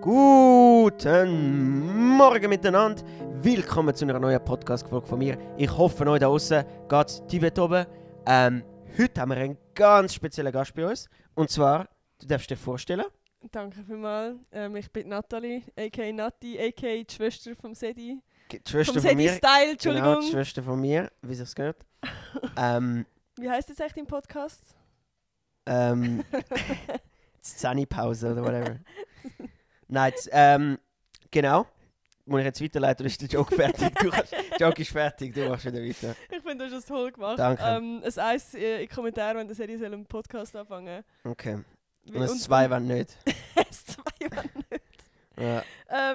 Guten Morgen miteinander. Willkommen zu einer neuen Podcast-Folge von mir. Ich hoffe, euch da draußen geht's Tibet oben. Heute haben wir einen ganz speziellen Gast bei uns. Und zwar, du darfst dir vorstellen. Danke vielmals. Ich bin Nathalie, a.k.a. Nati, a.k.a. die Schwester vom Sedi. Die Schwester vom von mir. Sedi-Style, Entschuldigung. Genau, die Schwester von mir, wie sich's gehört. Wie heisst das echt im Podcast? Szene-Pause oder whatever. Nein, genau. Muss ich jetzt weiterleiten oder ist der Joke fertig? Der Joke ist fertig, du machst wieder weiter. Ich finde, du hast das toll gemacht. Danke. Es heisst in Kommentaren, wenn der Sedi soll einen Podcast anfangen. Okay. Und das 2 wenn nicht. Das 2 wenn nicht. Ja.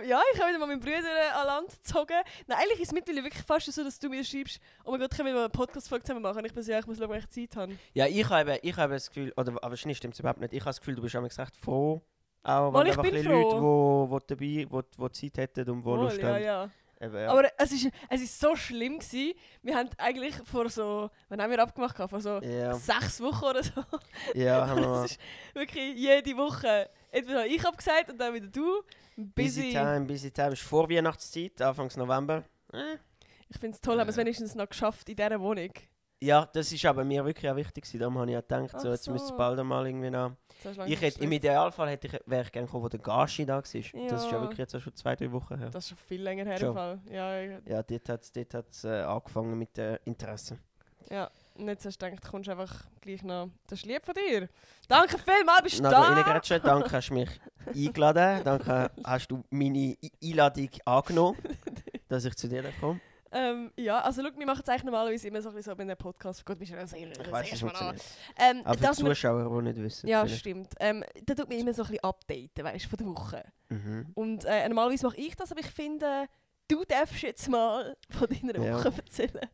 Ja, ich habe wieder mal meinen Brüder an Land gezogen. Nein, eigentlich ist es mittlerweile wirklich fast so, dass du mir schreibst, oh mein Gott, können wir mal eine Podcast-Folge zusammen machen? Und ich bin so, ja, ich muss schauen, ob ich Zeit habe. Ja, ich habe das Gefühl, oder aber wahrscheinlich stimmt es überhaupt nicht. Ich habe das Gefühl, du bist auch recht froh. Auch Mal, wenn ich einfach bin Leute, die Zeit hätten und die Wohl, Lust ja, haben. ja. Eben, ja. Aber es ist so schlimm gewesen. Wir haben eigentlich vor so, wann haben wir abgemacht? Vor so Ja. 6 Wochen oder so. Ja, haben wir mal. Das ist wirklich jede Woche. Entweder habe ich abgesagt und dann wieder du. Busy time. Ist vor Weihnachtszeit, Anfangs November. Ich finde es toll, haben wir es wenigstens noch geschafft in dieser Wohnung. Ja, das ist aber mir wirklich auch wichtig gewesen. Darum habe ich auch gedacht, Ach so, jetzt so. müsste es bald einmal irgendwie noch... Das ist langsam Ich hätte, im Stress. Idealfall wäre ich gerne gekommen, wo der Gashi da war. Das ist ja Ja. wirklich jetzt auch schon 2-3 Wochen her. Das ist schon viel länger her Schon. im Fall. Ja, dort hat's angefangen mit Interesse. Ja. Und jetzt hast du gedacht, du kommst einfach gleich noch. Das ist lieb von dir. Danke vielmals, bist du Na, da? reingrätschen. Danke, hast du mich eingeladen. Danke, hast du meine Einladung angenommen, dass ich zu dir komme. Ja, also schau, wir machen es eigentlich normalerweise immer so ein bisschen so bei einem Podcast. Gut, bist du Ich weiss, es funktioniert. Aber Aber für die Zuschauer, die nicht wissen. ja, vielleicht. stimmt. Da tut mir immer so ein bisschen updaten, weißt du, von der Woche. Mhm. Und normalerweise mache ich das, aber ich finde, du darfst jetzt mal von deiner Ja. Woche erzählen.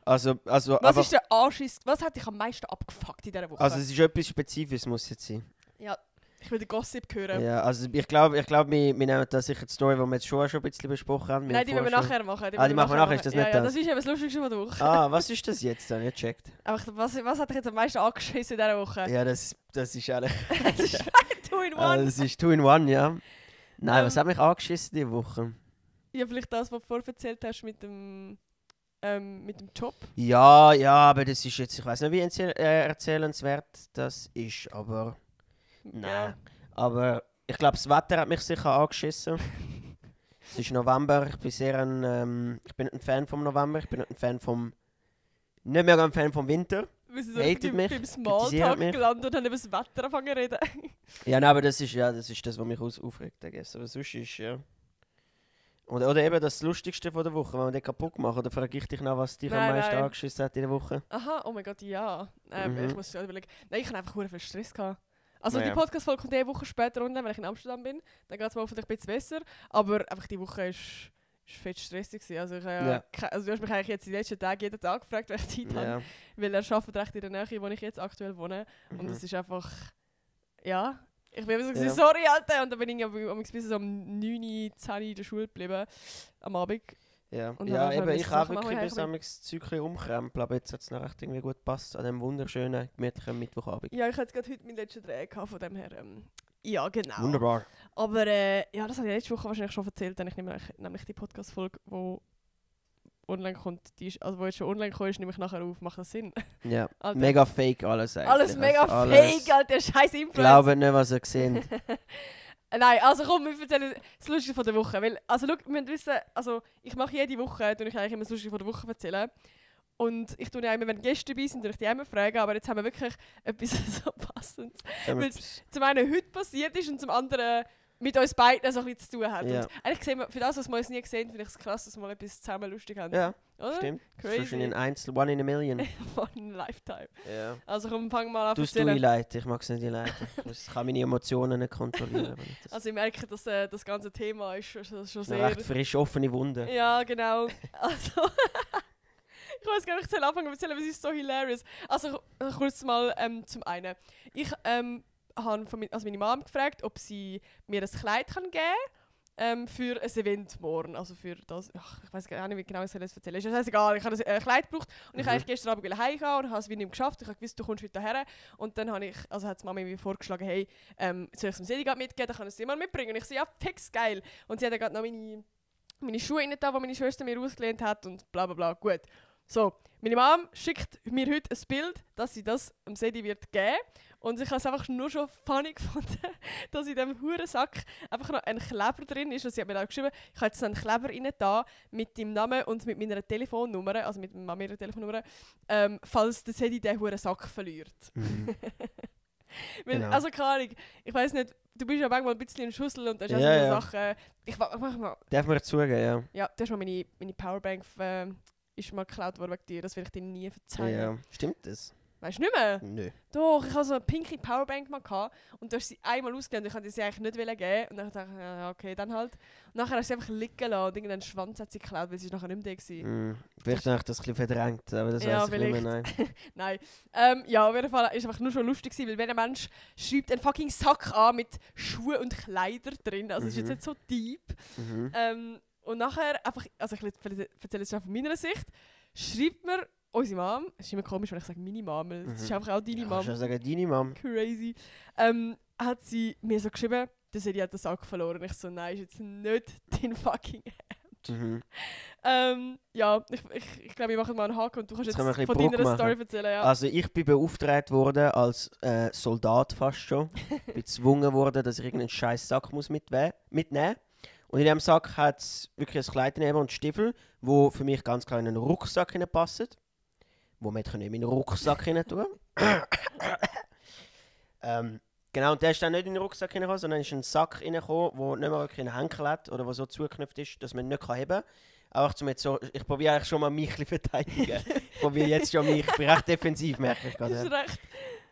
Also, Was aber, ist der Anschiss? Was hat dich am meisten abgefuckt in dieser Woche? also es ist etwas Spezifisches, muss jetzt sein. ja, ich will den Gossip hören. Ja, also ich glaube, wir nehmen da sicher die Story, die wir jetzt schon ein bisschen besprochen haben. Nein, die haben müssen wir vorher nachher machen. die machen wir nachher, ist das nicht ja, das? das ist eben das Lustigste von der Woche. Ah, was ist das jetzt? Dann nicht gecheckt. Einfach, was hat dich jetzt am meisten angeschissen in dieser Woche? Ja, das ist eigentlich... Das ist two in Ah, one. das ist 2 in 1, ja. Nein, was Ähm, hat mich angeschissen diese Woche? Ja, vielleicht das, was du vorher erzählt hast mit dem Job. Ja, aber das ist jetzt, ich weiß nicht, wie erzählenswert das ist, aber nein. Ja. Aber ich glaube, das Wetter hat mich sicher angeschissen. Es ist November, ich bin ich bin nicht ein Fan vom November, ich bin nicht ein Fan nicht mehr ein Fan vom Winter. Wir sind so Hatet mich, beim kritisiert Smalltalk mich. gelandet und haben über das Wetter angefangen zu reden. Ja, nein, aber das ist das, was mich aufregt, I guess. Aber sonst ist, ja. Oder eben das Lustigste von der Woche, wenn wir den kaputt machen. Oder frage ich dich noch, was dich am Nein, meisten nein. angeschissen hat in der Woche? Aha, oh mein Gott, ja. Mhm. Ich muss schon überlegen. Nein, ich hatte einfach sehr viel Stress gehabt. Also Ja. die Podcast-Folge kommt eine Woche später online, wenn ich in Amsterdam bin. Dann geht es mir hoffentlich ein bisschen besser. Aber einfach die Woche ist fett stressig gewesen. Also, Ja. also du hast mich eigentlich jetzt die letzten Tage jeden Tag gefragt, welche Zeit habe. Ja. Weil er arbeitet recht in der Nähe, wo ich jetzt aktuell wohne. Und Mhm. es ist einfach... Ja... Ich bin immer so, Ja. sorry, Alter. Und dann bin ich bis so um 9, 10 in der Schule geblieben. Am Abend. Ja, Und ja dann eben, können wir ich Sachen habe wirklich machen, bis ja, das Zeug umkrempeln, aber jetzt hat es noch recht irgendwie gut gepasst an diesem wunderschönen, gemütlichen Mittwochabend. Ja, ich hatte gerade heute meinen letzten Dreh gehabt, von dem her. Ja, genau. Wunderbar. Aber ja, das habe ich letzte Woche wahrscheinlich schon erzählt, denn ich nehme nämlich die Podcast-Folge, die online kommt, die ist, also wo jetzt schon online gekommen ist, nehme ich nachher auf. Macht das Sinn? Ja, Alter. mega fake alles eigentlich. Alles mega Also fake, Alter, scheiß Influencer. Glaubt nicht, was ihr seht. Nein, also komm, wir erzählen das Lustige von der Woche. Weil, also schau, wir müssen wissen, also ich mache jede Woche, tue ich eigentlich immer das Lustige von der Woche erzählen. Und ich tue ja immer, wenn Gäste dabei sind, tue ich die immer fragen, aber jetzt haben wir wirklich etwas so Passendes. Weil es zum einen heute passiert ist und zum anderen mit uns beiden so ein bisschen zu tun hat. Ja. Und eigentlich sehen wir, für das, was wir uns nie gesehen haben, finde ich es krass, dass wir mal etwas zusammen lustig haben. Ja, Oder? stimmt. Crazy. Zwischen one in a million. One in a lifetime. Ja. Also komm, fang mal an zu Tust du erzählen. einleiten? Ich mag es nicht einleiten. Ich kann meine Emotionen nicht kontrollieren. Wenn ich das Also ich merke, dass das ganze Thema ist schon eine sehr... recht frisch offene Wunde. Ja, genau. Also... Ich weiß gar nicht, ich soll anfangen zu erzählen, aber es ist so hilarious. Also kurz mal zum einen. Ich habe meine Mom gefragt, ob sie mir ein Kleid geben kann. für ein Event morgen. Also für das, ich weiß gar nicht, wie genau ich es erzählen soll. Ist egal, ich habe ein Kleid gebraucht und ich eigentlich gestern Abend heimgehen und habe es wie nicht geschafft. Ich habe gewusst, du kommst heute her. Und dann hat die Mami mir vorgeschlagen, hey, soll ich es dem Sedi mitgeben, dann kann ich es dir mal mitbringen. Und ich so, ja, fix, geil. Und sie hat dann gerade noch meine Schuhe rein da, die meine Schwester mir ausgelehnt hat und bla bla bla. Gut. So, meine Mom schickt mir heute ein Bild, dass sie das dem Sedi wird geben. Und ich habe es einfach nur schon funny gefunden, dass in diesem Hurensack einfach noch ein Kleber drin ist. Und sie hat mir auch geschrieben, ich habe jetzt einen Kleber rein da mit deinem Namen und mit meiner Telefonnummer, also mit meiner Telefonnummer, falls der Sedi den Hurensack verliert. Weil, Genau. also keine Ahnung, ich weiss nicht, du bist ja manchmal ein bisschen ein Schussel und da ist auch Ja, so ja. Sachen. Ich mach mal. Darf man zugeben, ja. Ja, du hast mal meine Powerbank ist mal geklaut worden wegen dir, das will ich dir nie verzeihen. Ja. Stimmt das? Weißt du nicht mehr? Nö. Doch, ich hatte so eine pinke Powerbank mal gehabt, und du hast sie einmal ausgelehnt und ich wollte sie eigentlich nicht geben. Und dann dachte ich, ja, okay, dann halt. Und nachher hast du sie einfach liegen lassen und irgendeinen Schwanz hat sie geklaut, weil sie nachher nicht mehr da war. Vielleicht habe ich das ein bisschen verdrängt, aber das Ja, weiß ich nicht mehr, nein. Nein. Ja, auf jeden Fall ist einfach nur schon lustig gewesen, weil wenn ein Mensch schreibt einen fucking Sack an mit Schuhen und Kleidern drin, also ist jetzt nicht so deep. Und nachher einfach, also ich erzähle es schon von meiner Sicht, schreibt mir unsere Mom, es ist immer komisch, wenn ich sage meine Mom, weil es ist einfach auch deine Mom. Ich kann sagen, deine Mom. Crazy. Hat sie mir so geschrieben, dass sie hat den Sack verloren. Ich so, nein, ist jetzt nicht dein fucking ja, ich glaube, wir machen mal einen Haken und du kannst jetzt können wir ein von bisschen deiner Druck Story machen. erzählen. Ja. Also ich bin beauftragt worden als Soldat fast schon. Bin gezwungen worden, dass ich irgendeinen scheiß Sack muss mitnehmen. Und in diesem Sack hat es wirklich ein Kleid neben und Stiefel, wo für mich ganz klar in einen Rucksack passen. Wo man in meinen Rucksack rein tun. Genau, und der ist dann nicht in den Rucksack reingekommen, sondern ist in einen Sack reingekommen, der nicht mehr wirklich einen Henkel hat oder der so zugeknüpft ist, dass man ihn nicht heben kann. Einfach zum jetzt so, ich probiere eigentlich schon mal mich ein bisschen verteidigen. Ich probiere jetzt schon mich, ich bin recht defensiv, merke ich Das gerade. ist recht.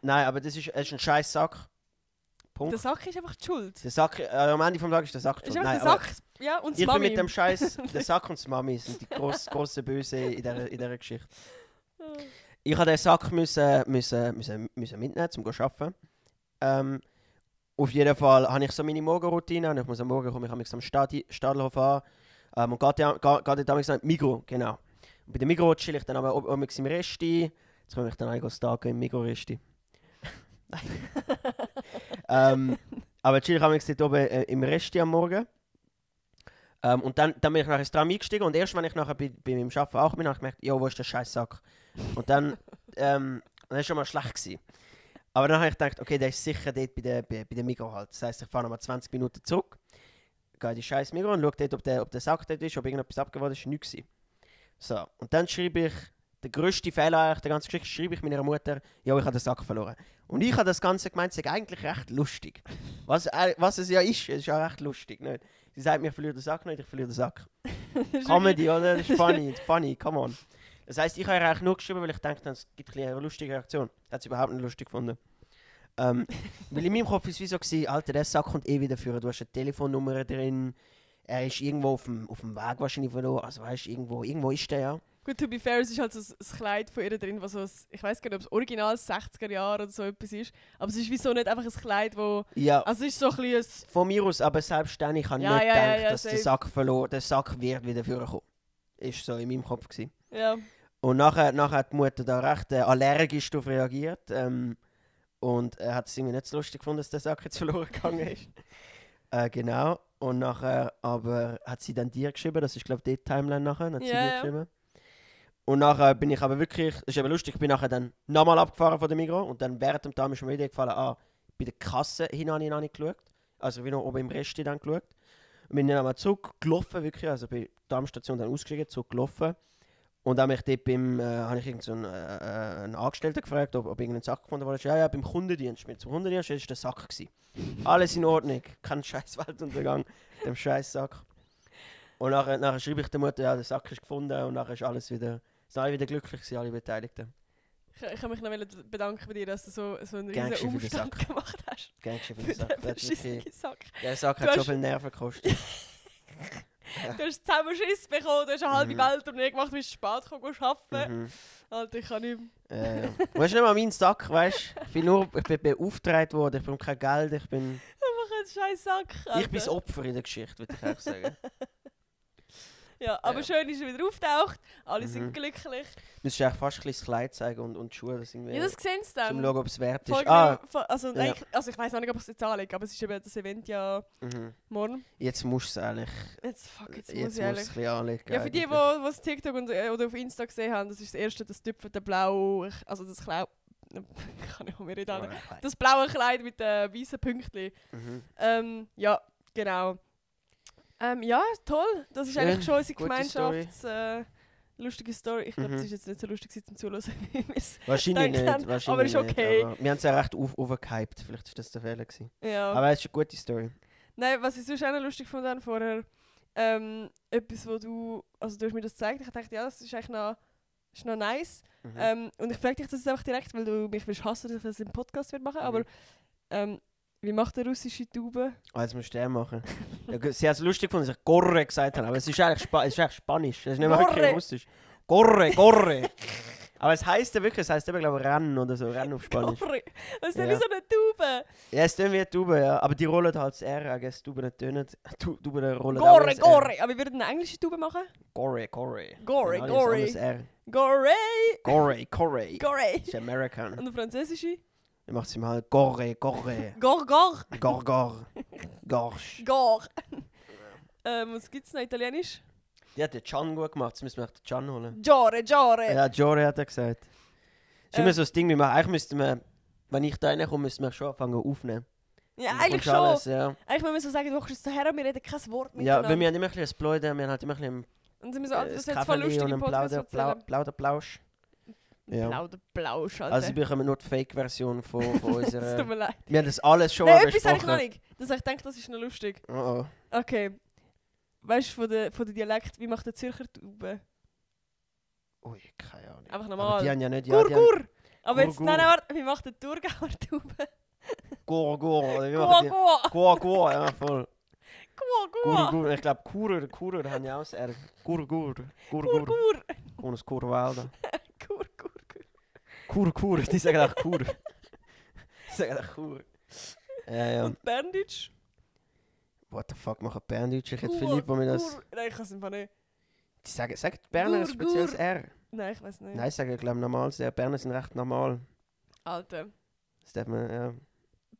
Nein, aber es ist ein scheiß Sack. Punkt. Der Sack ist einfach die Schuld. Der Sack, am Ende vom Tag ist der Sack Ist schuld. einfach Nein, der aber Sack, ja, und die ich bin Mami. mit dem Scheiß, der Sack und die Mami sind die grossen Böse in dieser Geschichte. Ich musste den Sack müssen mitnehmen, um zu arbeiten. Auf jeden Fall habe ich so meine Morgenroutine und ich muss am Morgen kommen, ich habe am Stadlerhof an und gehe damals an Migros, genau. Und bei der Migros chill ich dann aber im Resti. Jetzt komme ich dann eigentlich stagen im Migros-Resti. Aber chill ich habe dort oben im Resti am Morgen. Und dann bin ich nachher ins Tram eingestiegen und erst wenn ich nachher bei meinem Arbeiten auch bin, habe ich gemerkt, ja, wo ist der scheiß Sack? Und dann war es schon mal schlecht gewesen. Aber dann habe ich gedacht, okay, der ist sicher dort bei der Migros halt. Das heisst, ich fahre nochmal 20 Minuten zurück, gehe in die scheiß Migros und schaue dort, ob der Sack dort ist, ob irgendetwas abgeworden ist, nichts gewesen. So, und dann schreibe ich, der grösste Fehler eigentlich der ganzen Geschichte, schreibe ich meiner Mutter, ja, ich habe den Sack verloren. Und ich habe das Ganze gemeint, es ist eigentlich recht lustig. Was es ja ist, es ist ja recht lustig, nicht? Sie sagt mir, ich verliere den Sack nicht, ich verliere den Sack. Comedy, oder? Das ist funny, come on. Das heisst, ich habe ihr eigentlich nur geschrieben, weil ich dachte, es gibt eine lustige Reaktion. Das hat sie überhaupt nicht lustig gefunden. Weil in meinem Kopf war es wie so, Alter, der Sack kommt eh wieder führen. Du hast eine Telefonnummer drin, er ist irgendwo auf dem Weg wahrscheinlich verloren. Also weißt du, irgendwo ist der ja. Gut, to be fair, es ist halt so ein Kleid von ihr drin, was so, ich weiß gar nicht, ob es original 60er Jahre oder so etwas ist. Aber es ist wieso nicht einfach ein Kleid, wo... Ja. Also es ist so ein bisschen... Von mir aus, aber selbst dann, ich habe nicht gedacht, dass der Sack wird wieder vorkommen. Ist so in meinem Kopf gewesen. Ja. Und nachher hat die Mutter da recht allergisch darauf reagiert. Und er hat es irgendwie nicht so lustig gefunden, dass der Sack jetzt verloren gegangen ist. Genau. Und nachher aber hat sie dann dir geschrieben, das ist glaube ich die Timeline nachher, hat sie dir geschrieben. Und nachher bin ich aber wirklich, das ist eben lustig, ich bin nachher dann nochmal abgefahren von der Migros und dann während dem Tag ist mir wieder gefallen, bei der Kasse hin habe ich noch nicht geschaut. Also ich bin noch oben im Resti dann geschaut. Und bin dann einmal zurückgelaufen, wirklich, also bei der Amtsstation dann ausgestiegen, zurückgelaufen. Und dann habe ich dort habe ich irgend so einen Angestellten gefragt, ob irgendein Sack gefunden wurde. Ja, beim Kundendienst. Zum Kundendienst war der Sack gewesen. Alles in Ordnung, kein scheiß Weltuntergang, dem scheiß Sack. Und nachher schreibe ich der Mutter, ja, der Sack ist gefunden und nachher ist alles wieder, sind alle wieder glücklich gewesen, alle Beteiligten. Ich kann mich noch bedanken bei dir, dass du so einen Gern riesen geschehen für den Umstand Sack. gemacht hast. Gern geschehen für den Sack. Den verschissenen Sack. Der Sack Du hat so hast- viel Nerven gekostet. Du hast zusammen Schiss bekommen, du hast eine halbe Welt um gemacht, du bist spät gekommen arbeiten. Alter, ich kann nicht mehr. Weißt du nicht mal meinen Sack, weißt du? Ich bin beauftragt worden, ich bekomme kein Geld, ich bin... Einfach scheiß Sack. Ich bin das Opfer in der Geschichte, würde ich auch sagen. Ja, aber Ja. schön ist er wieder auftaucht. Alle Mhm. sind glücklich. Müsstest du eigentlich fast ein bisschen das Kleid zeigen und die Schuhe, das irgendwie, Ja, das sehen sie dann. zum schauen, ob es wert ist. Folgen wir- Ja. ich weiß noch nicht, ob ich es jetzt anlege, aber es ist eben das Event ja Mhm. morgen. Jetzt musst du es eigentlich, Jetzt muss ich jetzt musst du es ein ehrlich. bisschen anlegen. Ja, für die, die es TikTok oder auf Insta gesehen haben, das ist das erste, das tüpfelte Blau, also das Kleid, kann ich mir nicht an. Das blaue Kleid mit den weißen Pünktchen. Mhm. Ja, genau. Ja, toll. Das ist Schön, eigentlich schon unsere gute Gemeinschafts... lustige Story. Ich glaube, Mhm. das ist jetzt nicht so lustig zum Zuhören, wie wir es Wahrscheinlich denken. nicht, wahrscheinlich Aber ist okay. nicht, aber wir haben es ja recht aufgehypt, vielleicht ist das der Fehler gewesen. Ja. Aber es ist eine gute Story. Nein, was ich sonst auch noch lustig fand dann vorher, etwas, wo du hast mir das gezeigt, ich dachte, ja, das ist eigentlich ist noch nice. Mhm. Und ich frage dich das jetzt einfach direkt, weil du mich willst hassen, dass ich das im Podcast machen Mhm. aber wie macht der russische Tube? Jetzt musst du den machen. Ja, sie hat es lustig gefunden, dass ich Gorre gesagt habe, aber es ist eigentlich, es ist eigentlich Spanisch, es ist nicht mehr wirklich Gorre. Russisch. Gorre, Gorre. Aber es heisst ja wirklich, es heisst eben, glaube ich, Rennen oder so, Rennen auf Spanisch. Gorre. Was ist denn Ja. wie so eine Tube? Ja, es tönt wie eine Tube, ja. Aber die rollen halt das R, I guess. Tube nicht tönen. Tube rollen auch Gorre, das R. Gorre. Aber wir würden eine englische Tube machen? Gorre, Gorre. Gorre, Genau, Gorre. das R. Gorre. Gorre, Gorre. Gorre. Das ist American. Und der französische? Ich mach's ihm halt Gorre, Gorre. Gor, Gor. Gor, Gor. Gorsch. Gor. Was gibt's noch? Italienisch? Die hat den Can gut gemacht, jetzt müssen wir den Can holen. Giore, Giore. Ja, Giore hat er gesagt. Es ist immer so das Ding, wie man, eigentlich müssten wir, wenn ich da reinkomme, müssten wir schon anfangen aufnehmen. Ja, Und eigentlich schon. alles, ja. Eigentlich müssen wir so sagen, du kommst jetzt daher und wir reden kein Wort Ja, miteinander. weil wir haben immer ein bisschen das Pläudern, wir haben halt immer ein bisschen Und sind wir so, das ist jetzt voll Kaffee lustig und im einen Podcast erzählen. Plauderplausch. Ja. Blau, der Blausch, Alter. Also sie bekommen nur die Fake-Version von Es tut unserer... mir leid. Wir haben das alles schon Nein, mal etwas habe ich noch besprochen. nicht. Das ich denke, das ist noch lustig. Oh oh. Okay. Weißt du, von der Dialekt, wie macht der Zürcher Tube? Ui, keine Ahnung. Einfach Aber normal. die haben ja nicht... Gur, die haben gur. Aber jetzt, Gur, nein, gur. nein, warte, wie macht der Thurgauer Tube? Gur, gur. Oder wie Gur, machen die? gur. Gur, gur, ja, voll. Gur, Gur, gur. gur. Ich glaube, Kurer haben ja auch das R. Gur, gur. Gur, Gur, gur. gur. Und das Kurwalda. Gur, gur, gur. Kur, die sagen auch Kur. Die sagen auch Kur. Ja, ja. Und Berndeutsch? What the fuck machen Berndeutsch? Ich hätte Gur, viel lieb, wo mir das... gur. Nein, ich kann es einfach nicht. Die sagen, sagt Berner ein Gur, spezielles gur. R? Nein, ich weiß nicht. Nein, ich sage, ich glaube, normales R. Berner sind recht normal. Alter. Das darf man, ja.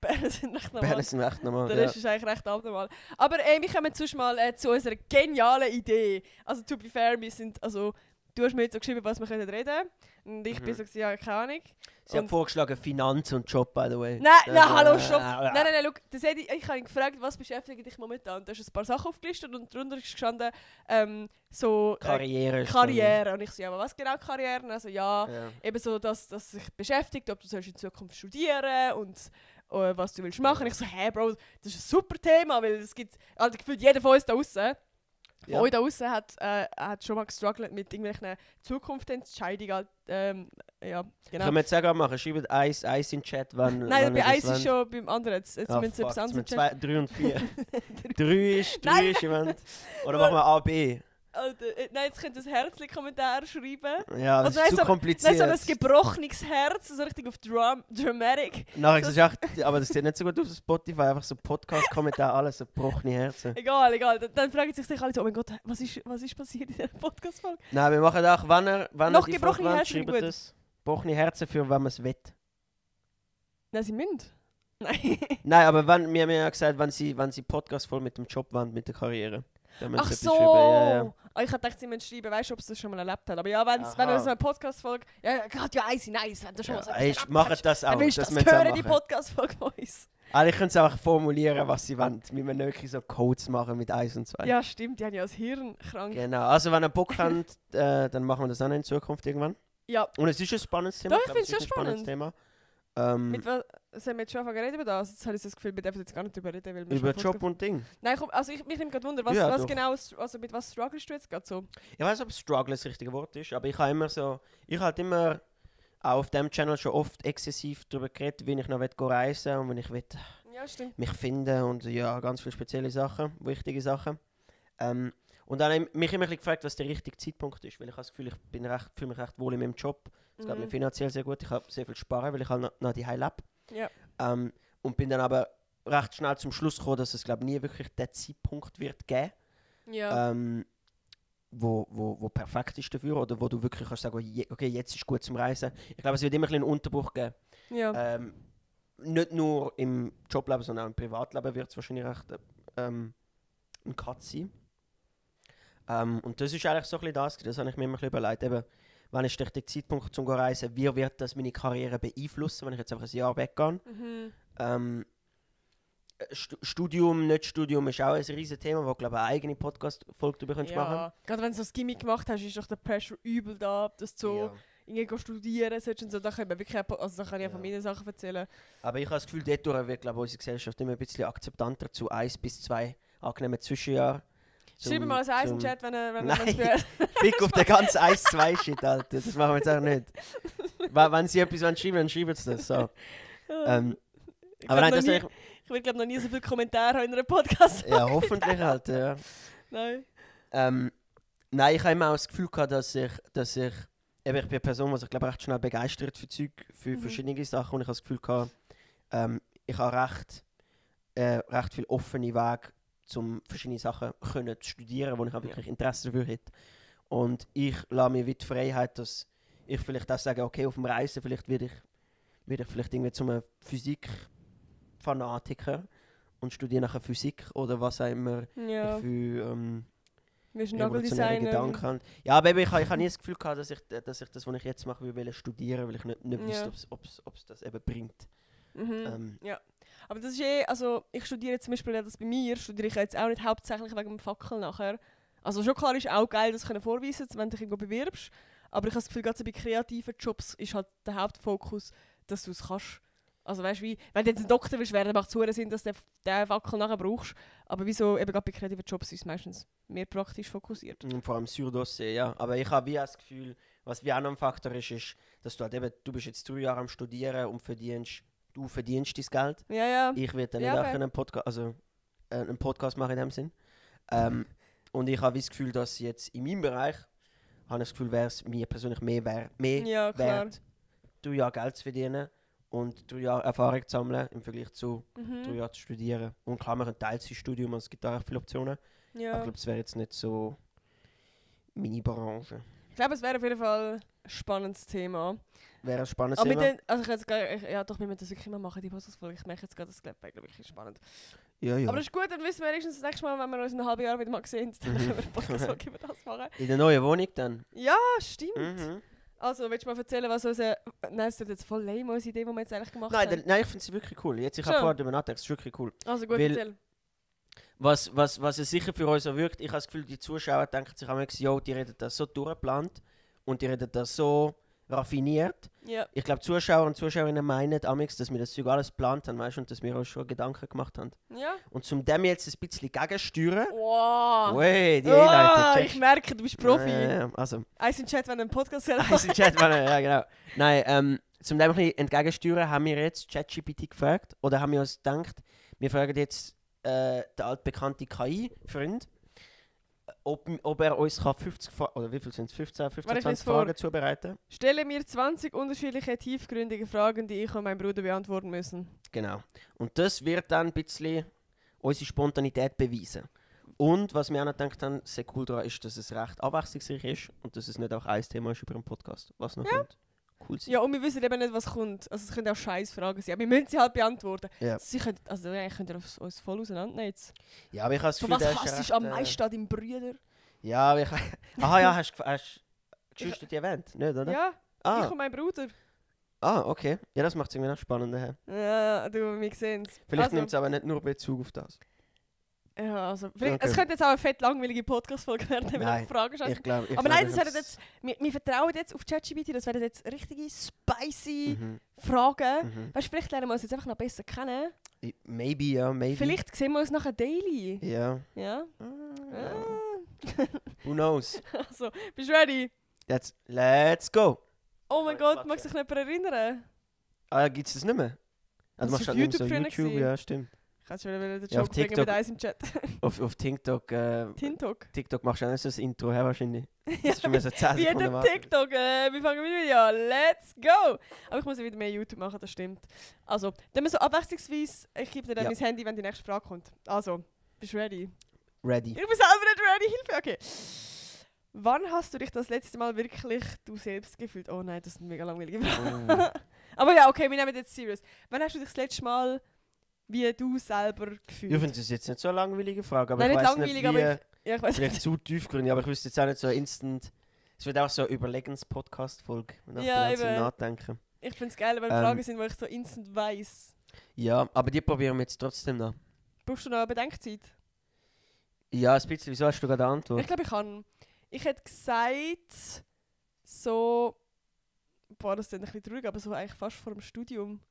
Berner sind nicht normal. Berner sind recht normal, Der ja. Rest ist eigentlich recht abnormal. Aber wir kommen sonst mal zu unserer genialen Idee. Also, to be fair, wir sind, also, du hast mir jetzt so geschrieben, was wir reden können. Und ich bin so, ja, keine Ahnung. Sie haben Und- vorgeschlagen, Finanz und Job, by the way. Nein, nein, hallo, stopp. Nein, Nein, look, ich habe ihn gefragt, was beschäftigt dich momentan? Du hast ein paar Sachen aufgelistet und darunter ist gestanden, so Karriere. ist Karriere. Und ich so, ja, aber was genau Karriere? Also ja, dann- Ja. eben so, dass sich beschäftigt, ob du sollst in Zukunft studieren und was du willst machen. Ich so, hä, Bro, das ist ein super Thema, weil es gibt, also gefühlt jeder von uns da draußen, von Ja. euch da draußen hat schon mal gestruggelt mit irgendwelchen Zukunftsentscheidungen. Ja, genau. Können wir jetzt auch machen? Schreibt Eis in den Chat, wann... Nein, wann bei ihr eins das ist wollt. schon beim anderen. Jetzt Ah, müssen wir fuck, etwas jetzt anderes müssen 2, 3 und 4. checken. 3 ist Nein. jemand. Oder machen wir A, B? Alter, nein, jetzt könnt ihr ein Herzli-Kommentar schreiben. Ja, das Also, ist zu Nein, kompliziert. so ein gebrochenes Herz, so richtig auf Dramatic. Nachher ist echt, aber das sieht nicht so gut aus auf Spotify, einfach so Podcast-Kommentar, alles so gebrochene Herzen. Egal. Dann fragen sich alle so, oh mein Gott, was ist passiert in dieser Podcast-Folge? Nein, wir machen auch, wenn er Noch die gebrochene Folge Herzen schreibt gut. das. Gebrochene Herzen für, wenn man es will. Nein, sie müssen. Nein. Nein, aber wenn, wir haben ja gesagt, wenn sie Podcast voll mit dem Job wollen, mit der Karriere. Dann müssen Ach sie so! etwas schreiben, ja, ja. Ah, ich hätte gedacht, sie müssen schreiben, weißt du, ob sie das schon mal erlebt haben. Aber ja, wenn Aha. er so eine Podcast-Folge... Ja, gerade ja, easy, nice, wenn du schon mal so Ja, etwas ey, erlebt machen hast, das auch. dann willst du das müssen sie auch hören, die machen. Podcast-Folge von uns. Ich können sie einfach formulieren, was sie wollen. Wir müssen nicht wirklich so Codes machen mit 1 und 2. Ja, stimmt, die haben ja das Hirn krank. Genau, also wenn ihr Bock habt, dann machen wir das auch noch in Zukunft irgendwann. Ja. Und es ist ein spannendes Thema. Doch, ich glaube, find's es ist schon ein spannendes Thema. Mit was sollen wir jetzt schon anfangen reden über das? Jetzt habe ich das Gefühl, wir dürfen jetzt gar nicht darüber reden, weil wir Über schon Job und Ding. Nein, komm, also mich nimmt gerade Wunder, Ja, was doch. genau, also mit was strugglest du jetzt gerade so? Ich weiß nicht, ob Struggle das richtige Wort ist, aber ich habe immer auch auf dem Channel schon oft exzessiv darüber geredet, wie ich noch reisen will und wenn ich will Ja, stimmt. mich finden und ja, ganz viele spezielle Sachen, wichtige Sachen. Und dann habe ich mich immer ein bisschen gefragt, was der richtige Zeitpunkt ist, weil ich habe das Gefühl, ich fühle mich recht wohl in meinem Job. Es geht mir finanziell sehr gut, ich habe sehr viel sparen, weil ich halt noch die lebe. Ja. Und bin dann aber recht schnell zum Schluss gekommen, dass es glaube nie wirklich den Zeitpunkt wird geben, Ja. wo perfekt ist dafür oder wo du wirklich kannst sagen, okay, jetzt ist gut zum Reisen. Ich glaube, es wird immer ein bisschen einen Unterbruch geben. Ja. Nicht nur im Jobleben, sondern auch im Privatleben wird es wahrscheinlich recht ein Cut sein. Und das ist eigentlich so ein bisschen das habe ich mir immer ein bisschen überlegt. Eben, wann ist der Zeitpunkt zum Reisen? Wie wird das meine Karriere beeinflussen, wenn ich jetzt einfach ein Jahr weggehe? Mhm. Studium, nicht Studium ist auch ein riesiges Thema, wo glaube ich eine eigene Podcast-Folge darüber machen. Ja. Gerade wenn du so das Gimmick gemacht hast, ist doch der Pressure übel da, dass du so irgendwie studieren sollst und so. Da kann ich wirklich, also da kann ich einfach meine Sachen erzählen. Aber ich habe das Gefühl, dort wird glaube ich, unsere Gesellschaft immer ein bisschen akzeptanter zu 1 bis 2 angenehmen Zwischenjahren. Schreib mal ein Eis im Chat, wenn er es Nein, gehört. Fick auf den ganzen 1-2-Shit, Alter. Das machen wir jetzt auch nicht. Wenn sie etwas schreiben, dann schreiben sie das. So. Aber nein, das ist ich will glaube noch nie so viele Kommentare in einem Podcast. ja, hoffentlich halt, ja. Nein. Nein, ich habe immer auch das Gefühl gehabt, dass ich eben, ich bin eine Person, die sich glaube recht schnell begeistert für Zeug, für verschiedene Sachen und ich habe das Gefühl gehabt, ich habe recht viel offene Wege, um verschiedene Sachen können zu studieren, wo ich auch wirklich Interesse dafür hätte. Und ich lasse mir wie die Freiheit, dass ich vielleicht auch sage, okay, auf dem Reisen vielleicht werde ich vielleicht irgendwie zu einem Physik-Fanatiker und studiere nachher Physik oder was auch immer Ja. ich für Wirst du revolutionäre Nageldesigner? Gedanken habe. Ja, aber eben, ich habe nie das Gefühl gehabt, dass ich das, was ich jetzt mache, will studieren, weil ich nicht wüsste, ob es das eben bringt. Ja. Aber das ist also ich studiere zum Beispiel das bei mir, studiere ich jetzt auch nicht hauptsächlich wegen dem Fackel nachher. Also schon klar ist auch geil, das können vorweisen, wenn du dich irgendwo bewirbst. Aber ich habe das Gefühl, gerade so bei kreativen Jobs ist halt der Hauptfokus, dass du es kannst. Also weißt du, wenn du jetzt ein Doktor willst werden, macht es super Sinn, dass du den Fackel nachher brauchst. Aber wieso, eben gerade bei kreativen Jobs ist es meistens mehr praktisch fokussiert. Und vor allem Surdossier, ja. Aber ich habe wie das Gefühl, was wie auch noch ein Faktor ist, dass du halt eben, du bist jetzt 3 Jahre am Studieren und du verdienst dein Geld. Ja, ja. Ich werde dann Ja, nicht fair. einen Podcast machen in dem Sinn. Und ich habe das Gefühl, dass jetzt in meinem Bereich, habe ich das Gefühl, wäre es mir persönlich mehr Ja, klar. wert, 3 Jahre Geld zu verdienen und 3 Jahre Erfahrung zu sammeln im Vergleich zu 3 Jahren zu studieren. Und klar, man kann Teilzeitstudium, also es gibt auch recht viele Optionen. Aber ich Ja. glaube, es wäre jetzt nicht so meine Branche. Ich glaube, es wäre auf jeden Fall ein spannendes Thema. Wäre ein spannendes Aber Thema. also ja doch, wir müssen das wirklich mal machen, die Podcast-Folge. Ich merke jetzt gerade, das glaube ich wirklich spannend. Ja. Aber das ist gut, dann wissen wir wenigstens das nächste Mal, wenn wir uns in einem halben Jahr wieder mal sehen, dann können wir eine Podcast-Folge über das machen. In der neuen Wohnung dann. Ja, stimmt. Mhm. Also, willst du mal erzählen, was unser... Nein, es ist jetzt voll lame, unsere Idee, die wir jetzt eigentlich gemacht haben. Nein, ich finde sie wirklich cool. Jetzt, ich habe Schon? vorher darüber nachgedacht, es ist wirklich cool. Also gut, Weil- erzähl. Was es sicher für uns so wirkt, ich habe das Gefühl, die Zuschauer denken sich manchmal, jo, die reden das so durchgeplant und die reden das so raffiniert. Ja. Ich glaube, Zuschauer und Zuschauerinnen meinen amigs, dass wir das Zeug alles geplant haben, weißt du, und dass wir uns schon Gedanken gemacht haben. Ja. Und zum dem jetzt ein bisschen gegensteuern. Wow. Wey, die Oh, Einleitung, ich merke, du bist Profi. Ja, also, Eins im Chat, wenn du einen Podcast hörst. eins im Chat, ja genau. Nein, zum dem ein bisschen entgegensteuern haben wir jetzt ChatGPT gefragt, oder haben wir uns gedacht, wir fragen jetzt den altbekannten KI-Freund, ob er uns kann 50 oder wie viel sind es? 15, Warte, ich 20 lese vor. Fragen zubereiten. Stelle mir 20 unterschiedliche, tiefgründige Fragen, die ich und mein Bruder beantworten müssen. Genau. Und das wird dann ein bisschen unsere Spontanität beweisen. Und was wir auch noch gedacht haben, sehr cool daran ist, dass es recht abwechslungsreich ist und dass es nicht auch ein Thema ist über einen Podcast. Was noch kommt. Cool sein. Ja, und wir wissen eben nicht, was kommt. Also es können auch Scheißfragen sein. Aber wir müssen sie halt beantworten. Ja. Sie können, also eigentlich könnt ihr uns voll auseinandernehmen jetzt. Ja, aber ich habe das Von Gefühl, was der ist hasst recht, du am meisten an deinem Bruder? Ja, aber ich... Aha, ja, hast du Geschichte die erwähnt? Nicht, oder? Ja, ich Ah, und mein Bruder. okay. Ja, das macht es irgendwie noch spannender. Ja, du, wir sehen es. Vielleicht Also, nimmt es aber nicht nur Bezug auf das. Ja, also, vielleicht, Okay. es könnte jetzt auch eine fett langweilige Podcast-Folge werden, wenn wir Nein, noch Fragen stellen. Ich glaube, Aber nein, das werden jetzt, wir vertrauen jetzt auf ChatGPT, das werden jetzt richtige spicy Fragen. Weißt du, vielleicht lernen wir uns jetzt einfach noch besser kennen. Maybe, ja, maybe. Vielleicht sehen wir uns nachher daily. Ja. Ja? Who knows? Also, bist du ready? Let's go! Oh mein Warte, Gott, mag sich jemand erinnern? Ah, gibt es das nicht mehr? Das Also machst ist du auf halt nicht mehr so YouTube früher YouTube, gewesen. ja, stimmt. Ich Kannst du wieder den Ja, auf Joke bringen TikTok- mit uns im Chat? Auf TikTok, TikTok. TikTok machst du auch nicht so ein Intro, her wahrscheinlich. Ja, Das ist mir so 10 wie Sekunden dem warten. TikTok. Wir fangen wieder an. Let's go! Aber ich muss ja wieder mehr YouTube machen, das stimmt. Also, dann wir so abwechslungsweise. Ich gebe dir dann Ja. mein Handy, wenn die nächste Frage kommt. Also, bist du ready? Ready. Ich bin selber nicht ready. Hilfe, okay. Wann hast du dich das letzte Mal wirklich du selbst gefühlt? Oh nein, das sind mega langweilige Fragen. Oh. Aber ja, okay, wir nehmen jetzt serious. Wann hast du dich das letzte Mal wie du selber gefühlt? Ich finde das jetzt nicht so eine langweilige Frage, aber Nein, ich nicht weiß langweilig, nicht, aber wie, ja, ich weiß vielleicht nicht. zu tiefgründig, aber ich wüsste jetzt auch nicht so instant. Es wird auch so eine Überlegens-Podcast-Folge, wenn ich Ja, die ganze Zeit eben. nachdenke. Ich finde es geil, wenn Fragen sind, die ich so instant weiss. Ja, aber die probieren wir jetzt trotzdem noch. Brauchst du noch eine Bedenkzeit? Ja, ein bisschen. Wieso hast du gerade eine Antwort? Ich glaube, ich kann. Ich hätte gesagt, so. Boah, das ist ein bisschen traurig, aber so eigentlich fast vor dem Studium.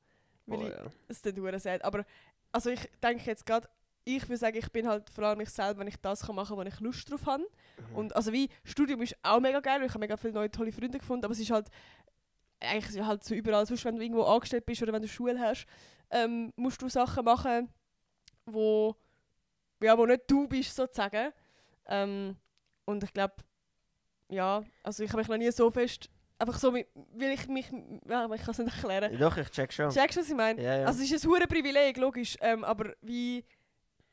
Weil Oh, ich ja. es dann sehr sad. Aber also ich denke jetzt gerade, ich würde sagen, ich bin halt vor allem mich selber, wenn ich das machen kann, wo ich Lust drauf habe. Mhm. Und also wie, Studium ist auch mega geil, weil ich habe mega viele neue tolle Freunde gefunden, aber es ist halt eigentlich halt so überall, sonst wenn du irgendwo angestellt bist oder wenn du Schule hast, musst du Sachen machen, wo nicht du bist, sozusagen. Und ich glaube, ja, also ich habe mich noch nie so fest, einfach so, weil ich mich, ja, ich kann es nicht erklären. Doch, ich check schon. Checkst du, was ich meine? Ja, ja. Also es ist ein hohes Privileg, logisch, aber wie,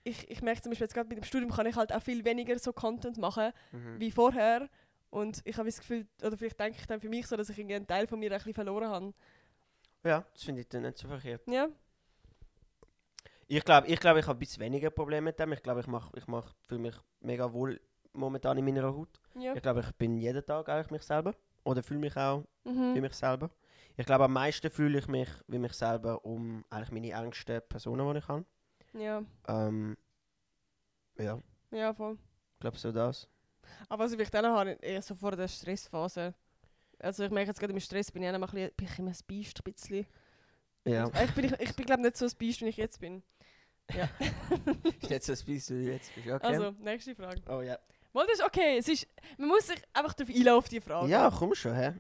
ich merke zum Beispiel jetzt gerade mit dem Studium kann ich halt auch viel weniger so Content machen, Mhm. wie vorher. Und ich habe das Gefühl, oder vielleicht denke ich dann für mich so, dass ich irgendwie einen Teil von mir ein bisschen verloren habe. Ja, das finde ich dann nicht so verkehrt. Ja, Ich glaube, ich habe ein bisschen weniger Probleme mit dem. Ich glaube, fühle mich mega wohl momentan in meiner Haut. ja. Ich glaube, ich bin jeden Tag eigentlich mich selber. Oder fühle mich auch wie Mhm. mich selber. Ich glaube, am meisten fühle ich mich wie mich selber um eigentlich meine engsten Personen, die ich habe. Ja, Ja, ja, voll. ich glaube so das. Aber was ich vielleicht auch noch habe, eher so vor der Stressphase. Also ich merke jetzt gerade im Stress bin ich auch noch mal bin ich immer ein Biest, ein bisschen. Ja. Ich bin glaube nicht so ein Biest, wie ich jetzt bin. Ja. Ist nicht so ein bisschen, wie du jetzt bist. Okay. Also, nächste Frage. Oh ja. Mal, das ist okay. Man muss sich einfach darauf einlassen auf die Frage. Ja, komm schon, hä?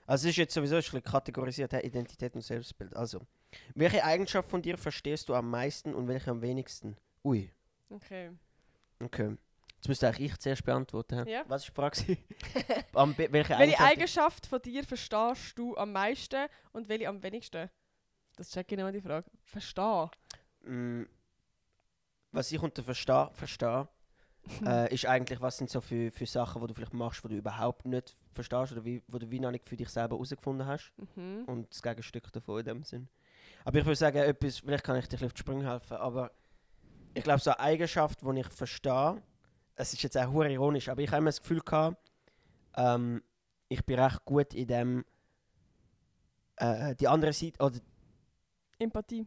Also es ist jetzt sowieso ein bisschen kategorisiert, hä? Identität und Selbstbild. Also, welche Eigenschaft von dir verstehst du am meisten und welche am wenigsten? Ui, Okay. okay. Jetzt müsste eigentlich ich zuerst beantworten. Hä? Ja. Was war die Frage? welche Welche Eigenschaft? Eigenschaft von dir verstehst du am meisten und welche am wenigsten? Das check ich noch die Frage. Verstehen. Was ich unter verstehe, ist eigentlich, was sind so für Sachen, die du vielleicht machst, die du überhaupt nicht verstehst oder wo du wie noch nicht für dich selber herausgefunden hast. Mhm. Und das Gegenstück davon in dem Sinn. Aber ich würde sagen, etwas, vielleicht kann ich dir ein bisschen auf die Sprünge helfen, aber ich glaube, so eine Eigenschaft, die ich verstehe, es ist jetzt auch hure ironisch, aber ich habe immer das Gefühl gehabt, ich bin recht gut in dem, die andere Seite, oder Empathie.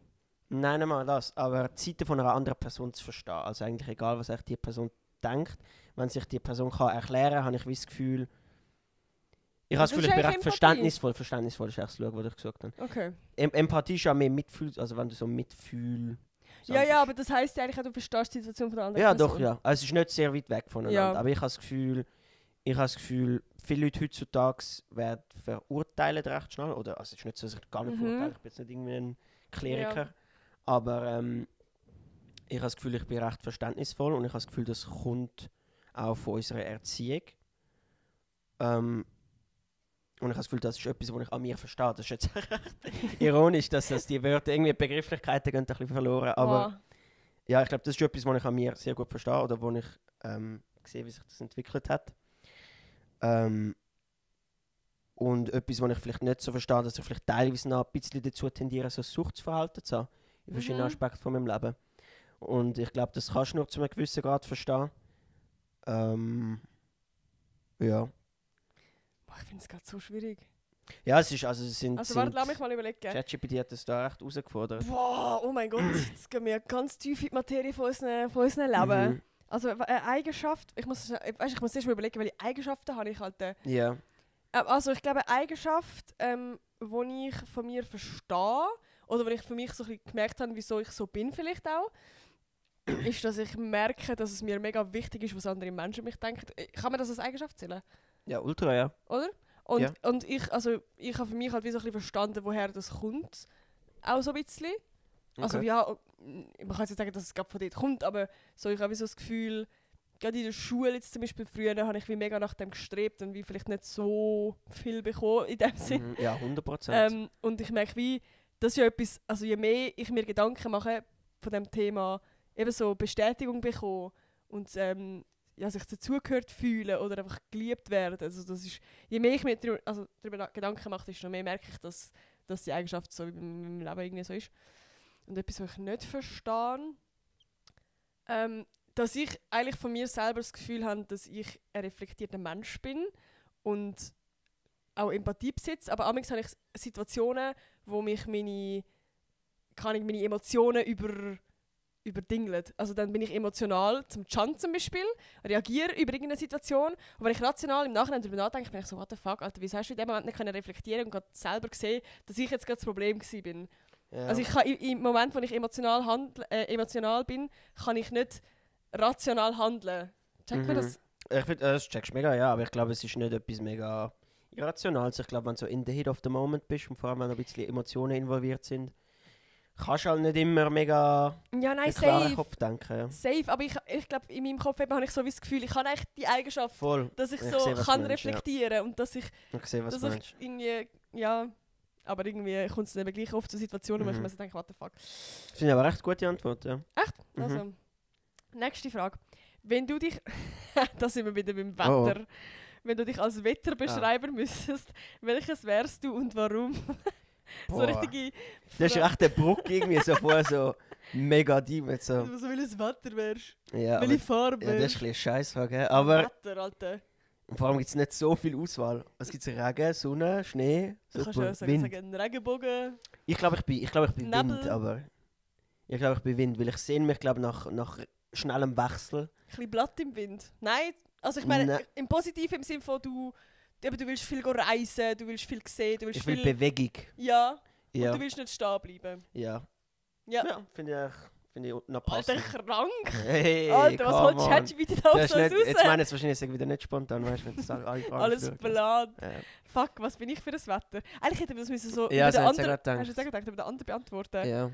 nein, nicht mal das, aber die Seite von einer anderen Person zu verstehen. Also eigentlich egal, was eigentlich die Person denkt. Wenn sich die Person kann erklären kann, habe ich wie das Gefühl, ich habe das Das Gefühl, ist ich bin eigentlich recht Empathie. verständnisvoll. Verständnisvoll ist echt das Schauen, was ich gesagt habe. Okay. Empathie ist ja mehr Mitfühl, also wenn du so Mitfühl. Ja, aber das heisst ja eigentlich auch, du verstehst die Situation von der anderen Ja, Person. doch, ja. Also es ist nicht sehr weit weg voneinander. Ja. Aber ich habe das Gefühl, viele Leute heutzutage werden verurteilt recht schnell. Oder, also es ist nicht so, dass ich gar nicht Mhm. verurteile, ich bin jetzt nicht irgendwie ein Kleriker. Ja. Aber ich habe das Gefühl, ich bin recht verständnisvoll und ich habe das Gefühl, das kommt auch von unserer Erziehung. Und ich habe das Gefühl, das ist etwas, was ich an mir verstehe. Das ist jetzt recht ironisch, dass die Wörter, irgendwie die Begrifflichkeiten gehen ein bisschen verloren. Aber Wow. ja, ich glaube, das ist etwas, was ich an mir sehr gut verstehe oder wo ich sehe, wie sich das entwickelt hat. Und etwas, was ich vielleicht nicht so verstehe, dass ich vielleicht teilweise noch ein bisschen dazu tendiere, so ein Suchtsverhalten zu haben. In verschiedenen Mhm. Aspekten von meinem Leben. Und ich glaube, das kannst du nur zu einem gewissen Grad verstehen. Ja. Boah, ich finde es gerade so schwierig. Ja, es sind... Also warte, lass mich mal überlegen. ChatGPT hat das da recht herausgefordert. Boah, oh mein Gott, jetzt gehen wir ganz tief in die Materie von unserem Leben. Mhm. Also eine Eigenschaft, ich muss erst mal überlegen, welche Eigenschaften habe ich halt. Ja. Also ich glaube, eine Eigenschaft, die ich von mir verstehe, oder wo ich für mich so ein bisschen gemerkt habe, wieso ich so bin vielleicht auch, ist, dass ich merke, dass es mir mega wichtig ist, was andere Menschen mich denken. Kann man das als Eigenschaft zählen? Ja, ultra, ja. Oder? Und, Ja. und ich habe für mich halt wie so ein bisschen verstanden, woher das kommt. Auch so ein bisschen. Also ja, man kann jetzt nicht sagen, dass es gerade von dort kommt, aber so, ich habe so das Gefühl, gerade in der Schule jetzt zum Beispiel früher, habe ich wie mega nach dem gestrebt und wie vielleicht nicht so viel bekommen in dem Sinn. Ja, 100%. Und ich merke wie, das ist ja etwas, also je mehr ich mir Gedanken mache von dem Thema, eben so Bestätigung bekommen und ja, sich dazugehört fühlen oder einfach geliebt werden. Also das ist, je mehr ich mir darüber Gedanken mache, desto mehr merke ich, dass die Eigenschaft so in meinem Leben irgendwie so ist. Und etwas, was ich nicht verstehe, dass ich eigentlich von mir selber das Gefühl habe, dass ich ein reflektierter Mensch bin und auch Empathie besitze, aber manchmal habe ich Situationen, wo mich meine Emotionen überdinglen. Also dann bin ich emotional, zum Can zum Beispiel, reagiere über irgendeine Situation. Und wenn ich rational im Nachhinein darüber nachdenke, bin ich so, what the fuck, Alter, wieso hast du in dem Moment nicht reflektieren und gerade selber gesehen, dass ich jetzt gerade das Problem war? Ja. Also ich kann im Moment, wo ich emotional bin, kann ich nicht rational handeln. Check mir das? Ich finde, das checkst du mega, ja, aber ich glaube, es ist nicht etwas mega Irrationales. Ich glaube, wenn du so in the heat of the moment bist und vor allem, wenn noch ein bisschen Emotionen involviert sind, kannst du halt nicht immer mega einen klaren Kopf denken. Ja. Safe, aber ich glaube, in meinem Kopf habe ich so das Gefühl, ich habe echt die Eigenschaft, Voll. dass ich Ich so sehe, was kann du meinst, reflektieren ja. Und dass ich sehe, was du meinst. irgendwie, ja, aber irgendwie kommt es eben gleich oft zu Situationen, wo ich mir so denke, what the fuck. Das sind aber recht gute Antworten, ja. Echt? Also, nächste Frage. Wenn du dich, da sind wir wieder beim Wetter, wenn du dich als Wetterbeschreiber müsstest, welches wärst du und warum? So richtige... Das ist echt eine Brücke irgendwie so vorher so mega deep. So. So welches Wetter wärst ja, welche Farbe ja, das ist ein bisschen Scheißfrage, aber Wetter, Alter. vor allem gibt es nicht so viel Auswahl. Es gibt Regen, Sonne, Schnee, Du kannst super, ja Wind. sagen Regenbogen. Ich glaube, ich bin Nebel. Wind, aber... Ich glaube, ich bin Wind, weil ich sehe mich glaub, nach schnellem Wechsel. Ein bisschen Blatt im Wind. Nein, also ich meine, im Positiven im Sinne von, du willst viel reisen, du willst viel sehen, du willst ich will Bewegung. Ja, Ja. und du willst nicht stehen bleiben. Ja. Ja. Ja, finde ich noch Alter, passend. krank! Hey, Alter, was holt come on. ChatGPT da Das so ist nicht, jetzt meine raus? ich es wahrscheinlich wieder nicht spontan, weißt du, wenn du sagst, alle Fragen Alles durch. geplant. Ja. Fuck, was bin ich für ein Wetter? Eigentlich hätten wir das müssen so Ja, über den das hätte ich anderen... gerade Hast du jetzt gedacht, über den anderen beantworten? Ja.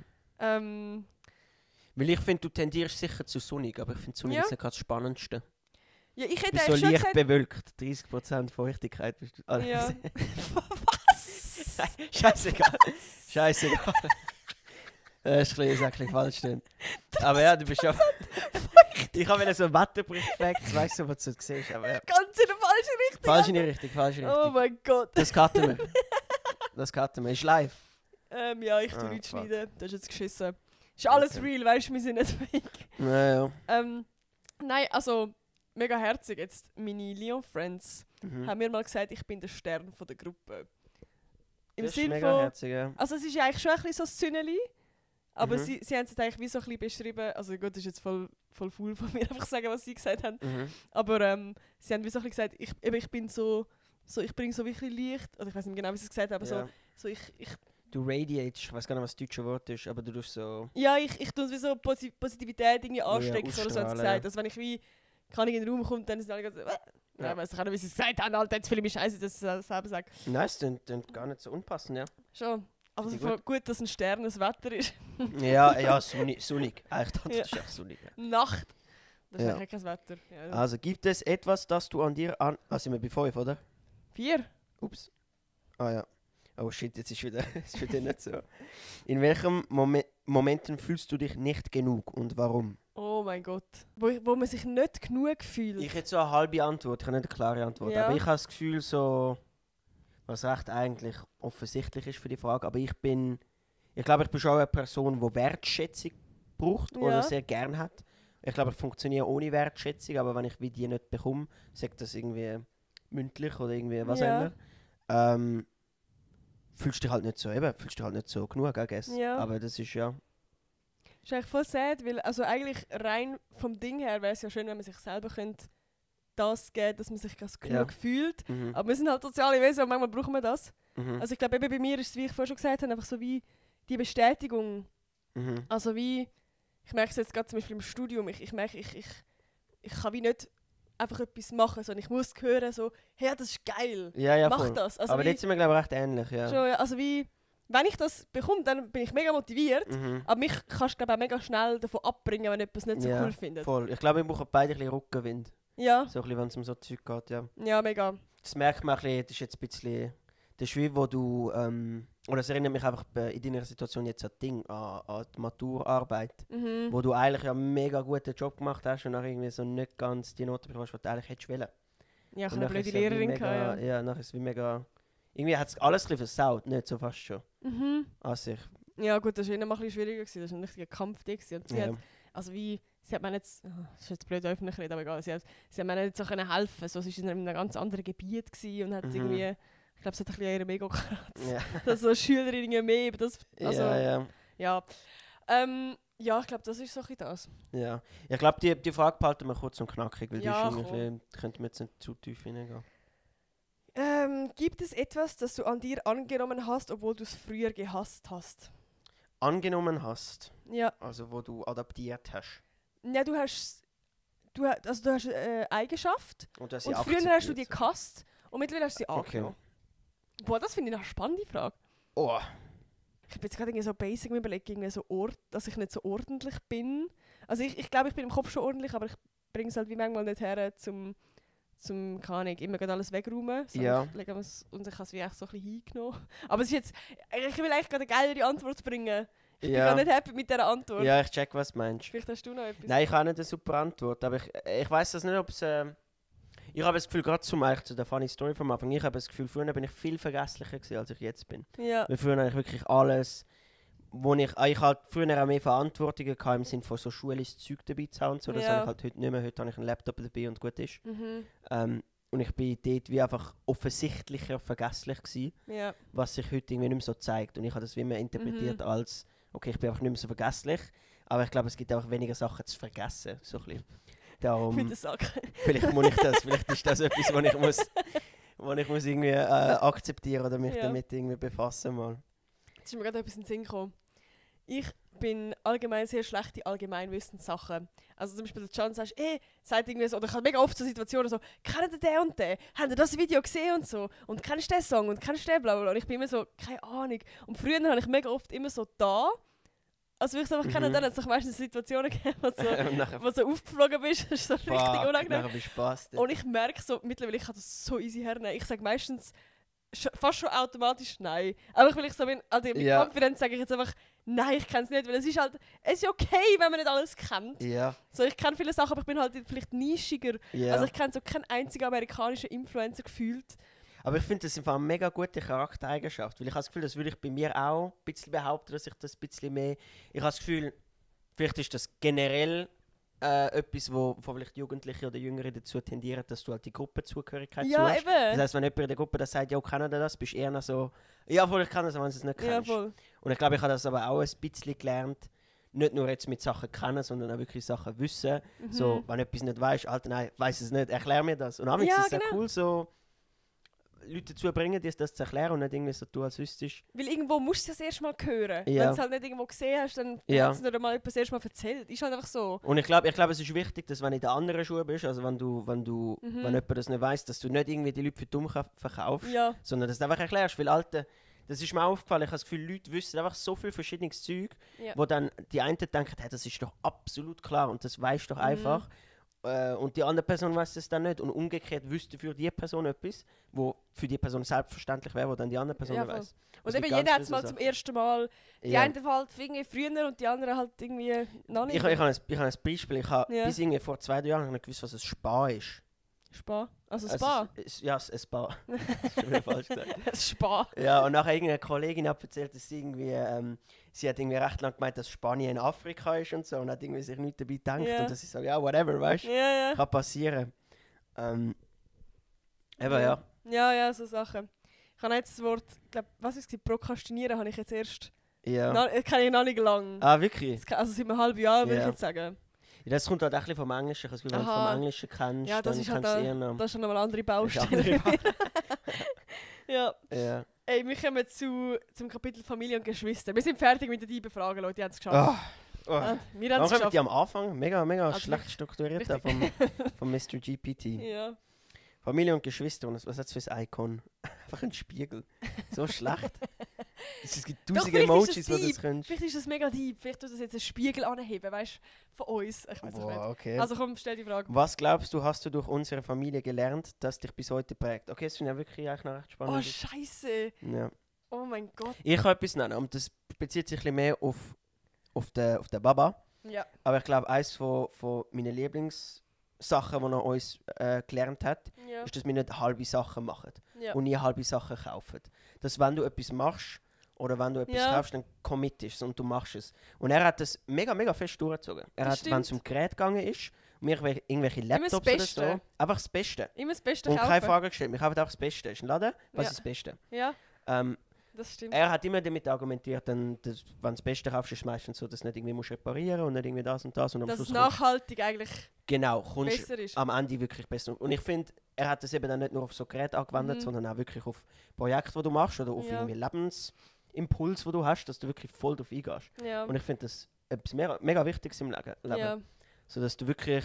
Weil ich finde, du tendierst sicher zu sonnig, aber ich finde sonnig Ja. ist nicht gerade das Spannendste. Ja, ich Du hätte bist so eigentlich schon leicht gesagt... bewölkt, 30% Feuchtigkeit bist du. Ja. Was? Scheißegal. Scheißegal. Das ist ein bisschen falsch. Dann. Aber ja, du bist ja... Ich habe so einen Wetterbericht-Fact, weißt du, was du siehst. Aber ja. Ganz in der falschen Richtung. Falsch in die Richtung, falsch in die Oh Richtung. mein Gott. Das cutten wir. Das cutten wir. Ist live. Ja, ich tue Ah, nichts fuck. schneiden. Das ist jetzt geschissen. Ist alles Okay. real, weißt du, wir sind nicht fake. Ja. Nein, also mega herzig jetzt. Meine Lyon-Friends Mhm. haben mir mal gesagt, ich bin der Stern von der Gruppe. Im Das ist Sinne mega von... herzig, ja. Also es ist ja eigentlich schon ein bisschen so ein Sünneli, aber Mhm. sie haben es eigentlich wie so ein bisschen beschrieben, also gut, das ist jetzt voll fool von mir, einfach sagen, was sie gesagt haben, Mhm. aber sie haben wie so ein bisschen gesagt, ich bin so ich bringe so wirklich Licht, oder ich weiß nicht genau, wie sie es gesagt haben, aber Ja. so ich Du radiatest, ich weiß gar nicht, was das deutsche Wort ist, aber du tust so... ja, ich tue wie so Positivität irgendwie anstecken, oder so hat sie ausstrahlen, gesagt, ja. also wenn ich wie, kann ich in den Raum kommen, dann sind alle so, Ja. ich weiß nicht, wie sie es gesagt haben, Alter, jetzt fühle ich mich scheiße, dass ich das selber sage. Nein, es klingt gar nicht so unpassend, ja. Schon, aber Finde so ich gut, dass ein Stern ein Wetter ist. Ja, sonnig. Eigentlich das Ja. ist echt sonnig. Ja. Nacht, das ist Ja. eigentlich kein Wetter. Ja. Also gibt es etwas, das du an dir an... Ah, sind wir bei 5, oder? 4. Ups. Ah ja. Oh shit, jetzt ist wieder, ist wieder nicht so. In welchen Momenten fühlst du dich nicht genug und warum? Oh mein Gott. Wo man sich nicht genug fühlt. Ich hätte so eine halbe Antwort, ich habe nicht eine klare Antwort. Ja. Aber ich habe das Gefühl so, was recht eigentlich offensichtlich ist für die Frage, aber ich glaube, ich bin schon eine Person, die Wertschätzung braucht Ja. oder sehr gern hat. Ich glaube, ich funktioniere ohne Wertschätzung, aber wenn ich wie die nicht bekomme, sagt das irgendwie mündlich oder irgendwie was Ja. auch immer, fühlst du dich halt nicht so genug, I guess. Ja. Aber das ist ja... Das ist eigentlich voll sad, weil also eigentlich rein vom Ding her wäre es ja schön, wenn man sich selber könnte das geben, dass man sich genug Ja. fühlt. Mhm. Aber wir sind halt soziale Wesen und manchmal brauchen wir das. Mhm. Also ich glaube, eben bei mir ist es, wie ich vorher schon gesagt habe, einfach so wie die Bestätigung. Mhm. Also wie, ich merke es jetzt gerade zum Beispiel im Studium, ich merke, ich kann wie nicht einfach etwas machen, sondern ich muss hören, so, hey, das ist geil, Ja, mach voll. das. Also Aber wie, jetzt sind wir, glaube ich, recht ähnlich, ja. schon, ja, also wie, wenn ich das bekomme, dann bin ich mega motiviert. Mhm. Aber mich kannst du, glaube ich, auch mega schnell davon abbringen, wenn du etwas nicht so Ja, cool findest. voll. Ich glaube, wir brauchen beide ein bisschen Rückenwind. Ja, So ein bisschen, wenn es um so Zeug geht, ja. ja, mega. Das merkt man ein bisschen, das ist jetzt ein bisschen... Das ist wie, wo du... oder es erinnert mich einfach in deiner Situation jetzt an Ding, an die Maturarbeit. Mhm. Wo du eigentlich ja einen mega guten Job gemacht hast und nachher irgendwie so nicht ganz die Noten bekommst, die du eigentlich hättest wollen. Ja, ich Und habe eine nachher blöde ist ja wie Lehrerin mega, gehabt, ja. ja, nachher ist es wie mega... Irgendwie hat es alles ein bisschen versaut, nicht so fast schon. Mhm. An sich. Ja gut, das war immer ein bisschen schwieriger. Gewesen. Das war ein richtiger Kampf. Und sie Ja. hat, also wie, sie hat mir nicht, das ist jetzt blöd öffentlich reden, aber egal, sie hat mir nicht so können helfen. So, sie war in einem ganz anderen Gebiet gewesen und hat Mhm. irgendwie, ich glaube, sie hat ein bisschen ihre Mega gekratzt. Ja. Dass so Schülerinnen mehr, das, also, Ja. ja. Ja, ich glaube, das ist so ein bisschen das. Ja. Ich glaube, die Frage behalten wir kurz und knackig, weil Ja, die ist irgendwie, könnte man jetzt nicht zu tief hineingehen. Gibt es etwas, das du an dir angenommen hast, obwohl du es früher gehasst hast? Angenommen hast, Ja. also wo du adaptiert hast. Ja, du hast eine Eigenschaft Und, du hast sie und früher hast du die akzeptiert. gehasst und mittlerweile hast du sie Okay. angenommen. Boah, das finde ich eine spannende Frage. Oh, Ich habe jetzt gerade irgendwie so basic mir überlegt, irgendwie so dass ich nicht so ordentlich bin. Also ich glaube, ich bin im Kopf schon ordentlich, aber ich bringe es halt wie manchmal nicht her, zum keine Ahnung, immer gerade alles wegräumen. So, Ja. und ich habe es wie echt so ein bisschen hingenommen. Aber es ist jetzt, ich will eigentlich gerade eine geilere Antwort bringen. Ich bin ja. gar nicht happy mit dieser Antwort. Ja, ich check, was du meinst. Vielleicht hast du noch etwas. Nein, ich habe nicht eine super Antwort, aber ich weiß das nicht, ob es... ich habe das Gefühl, gerade zu der funny Story vom Anfang, ich habe das Gefühl, früher bin ich viel vergesslicher gewesen, als ich jetzt bin. Ja. Weil früher habe ich wirklich alles, wo ich halt früher auch mehr Verantwortungen hatte, im Sinne von so schulisches Zeug dabei zu haben und so. Das Ja. habe ich halt heute nicht mehr. Heute habe ich einen Laptop dabei und gut ist. Mhm. Und ich bin dort wie einfach offensichtlicher vergesslich gewesen, Ja. was sich heute irgendwie nicht mehr so zeigt. Und ich habe das wie immer interpretiert als, okay, ich bin einfach nicht mehr so vergesslich, aber ich glaube, es gibt einfach weniger Sachen zu vergessen. So ein bisschen. Darum, Mit der Sack. vielleicht muss ich das, vielleicht ist das etwas, wo ich muss irgendwie akzeptieren oder mich Ja. damit irgendwie befassen mal. Jetzt ist mir gerade etwas in den Sinn gekommen. Ich bin allgemein sehr schlecht in Allgemeinwissenssachen. Also zum Beispiel, der Can sagt, sagt irgendwie so, oder ich habe mega oft so Situationen so, kennt ihr den und den? Habt ihr das Video gesehen und so? Und kennst du den Song und kennst du den bla bla bla? Und ich bin immer so, keine Ahnung. Und früher habe ich mega oft immer so da. Also ich es einfach kennen, dann hat es doch meistens Situationen gegeben, wo du Und nachher, wo du so aufgeflogen bist. Das ist so richtig unangenehm. nachher bist du Spaß. Und ich merke so, mittlerweile, ich kann das so easy hernehmen. Ich sage meistens fast schon automatisch nein. Aber weil ich so bin, also mit Ja. Konfidenz sage ich jetzt einfach, nein, ich kenne es nicht, weil es ist okay, wenn man nicht alles kennt. Ja, So, ich kenne viele Sachen, aber ich bin halt vielleicht nischiger. ja. Also ich kenne so keinen einzigen amerikanischen Influencer gefühlt. Aber ich finde, das ist eine mega gute Charaktereigenschaft. Weil ich habe das Gefühl, das würde ich bei mir auch ein bisschen behaupten, dass ich das ein bisschen mehr... Ich habe das Gefühl, vielleicht ist das generell etwas, wo vielleicht Jugendliche oder Jüngere dazu tendieren, dass du halt die Gruppenzugehörigkeit Ja, suchst. Das eben. heisst, wenn jemand in der Gruppe das sagt, ja, kennen ihr das, bist du eher noch so... Ja, voll, ich kann das, wenn du es nicht Ja, kennst. voll. Und ich glaube, ich habe das aber auch ein bisschen gelernt, nicht nur jetzt mit Sachen kennen, sondern auch wirklich Sachen wissen. So, wenn etwas nicht weißt, Alter, nein, weiß es nicht, erklär mir das. Und manchmal Ja, ist es genau. auch cool, so Leute dazu bringen, dir das zu erklären und nicht irgendwie so tun, als wüsstest. Weil irgendwo musst du es erst mal hören. Ja. Wenn du es halt nicht irgendwo gesehen hast, dann Ja. hat es nicht einmal jemand das erst mal erzählt. Ist halt einfach so. Und ich glaube, es ist wichtig, dass wenn du in der anderen Schuhe bist, also wenn jemand das nicht weiss, dass du nicht irgendwie die Leute für dumm verkaufst, Ja. sondern dass du einfach erklärst. Weil, Alter, das ist mir aufgefallen, ich habe das Gefühl, Leute wissen einfach so viel verschiedenes Zeug, Ja. wo dann die einen denken, hey, das ist doch absolut klar und das weißt Mhm. doch einfach. Und die andere Person weiß es dann nicht. Und umgekehrt wüsste für die Person etwas, wo für die Person selbstverständlich wäre, wo dann die andere Person Ja, nicht voll. weiß. Und Es eben gibt jeder ganz hat es viele mal so zum Sachen. ersten Mal. Die Ja. einen halt irgendwie früher und die anderen halt irgendwie noch nicht. Ich habe ein Beispiel. Ich habe Ja. bis irgendwie vor 2-3 Jahren nicht gewusst, was ein Spa ist. Spa. Also Also Spa. Ja, ein Spa. Das ist schon wieder falsch gesagt. Spa. Ja, und nachher irgendeine Kollegin hat erzählt, dass sie hat irgendwie recht lange gemeint, dass Spanien in Afrika ist und so und hat irgendwie sich nichts dabei gedacht Ja. und dass ich so, ja, whatever, weißt du, Ja, ja. kann passieren. Eben, Ja. ja. Ja, so Sachen. Ich habe jetzt das Wort, was ist es? Prokrastinieren habe ich jetzt erst. Ja. Kenne ich noch nicht lang. Ah, wirklich? Also seit einem halben Jahr würde Ja. ich jetzt sagen. Ja, das kommt halt auch ein bisschen vom Englischen. Also, wenn du Aha. vom Englischen kennst, Ja, das dann ist halt kannst du eher noch... Das ist schon nochmal eine andere Das ist Baustelle. andere Ja. Ja. Ey, wir kommen zum Kapitel Familie und Geschwister. Wir sind fertig mit den Dieben-Fragen, Leute, die haben es geschafft. Ah, oh. Wir haben Warum es kommen geschafft. die am Anfang? Mega Also schlecht strukturiert richtig. vom Mr. GPT. Ja. Familie und Geschwister, und was hat es für ein Icon? Einfach ein Spiegel. So schlecht. Es gibt Doch, tausende vielleicht Emojis, ist die es das deep. könntest. Vielleicht ist das mega deep. Vielleicht tut das jetzt einen Spiegel anheben, weißt du, von uns. Ich weiß es nicht. Okay. Also komm, stell die Frage. Was glaubst du, hast du durch unsere Familie gelernt, das dich bis heute prägt? Okay, das finde ich ja wirklich eigentlich noch recht Oh, spannend. Scheiße. Ja. Oh mein Gott. Ich habe etwas nennen und das bezieht sich ein bisschen mehr auf den Baba. Ja. Aber ich glaube, eines von meinen Lieblingssachen, die er uns gelernt hat, Ja. ist, dass wir nicht halbe Sachen machen Ja. und nie halbe Sachen kaufen. Dass wenn du etwas machst oder wenn du etwas Ja. kaufst, dann committest und du machst es. Und er hat das mega, mega fest durchgezogen. Er Das hat, wenn es stimmt. um Gerät gegangen ist, um irgendwelche das Laptops oder Beste. so, einfach das Beste. Immer das Beste Und kaufen. keine Frage gestellt. Wir kaufen einfach das Beste. Ist ein Laden, was Ja. ist das Beste? Ja, Ähm, das stimmt. er hat immer damit argumentiert, wenn du das Beste kaufst, ist es meistens so, dass du nicht irgendwie musst reparieren und nicht irgendwie das und das. Und am Dass es Schluss kommst, nachhaltig eigentlich genau, kommst besser ist. am Ende wirklich besser. Und ich finde, er hat das eben dann nicht nur auf so Geräte angewendet, Mhm. sondern auch wirklich auf Projekte, die du machst oder auf Ja. irgendwie Lebensimpuls, die du hast, dass du wirklich voll drauf eingehst. Ja. Und ich finde das etwas mega, mega Wichtiges im Leben. Ja. So dass du wirklich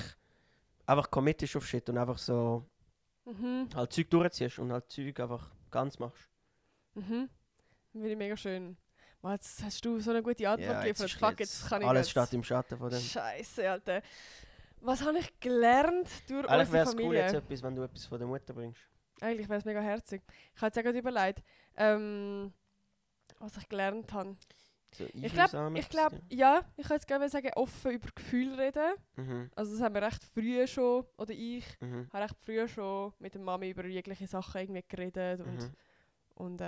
einfach committest auf Shit und einfach so Mhm. halt Zeug durchziehst und halt Zeug einfach ganz machst. Mhm. Finde ich mega schön. Mann, jetzt hast du so eine gute Antwort Ja, geliefert. ist Fuck, jetzt kann ich alles jetzt. steht im Schatten von dem. Scheiße, Alter. Was habe ich gelernt durch Eigentlich unsere wäre es cool, Familie? jetzt etwas, wenn du etwas von der Mutter bringst. Eigentlich wäre es mega herzig. Ich habe jetzt auch gerade überlegt, was ich gelernt habe. So Ich glaube, ja, ich kann jetzt gerne sagen, offen über Gefühle reden. Mhm. Also das haben wir recht früh schon, oder ich Mhm. habe recht früh schon mit der Mami über jegliche Sachen irgendwie geredet Mhm. und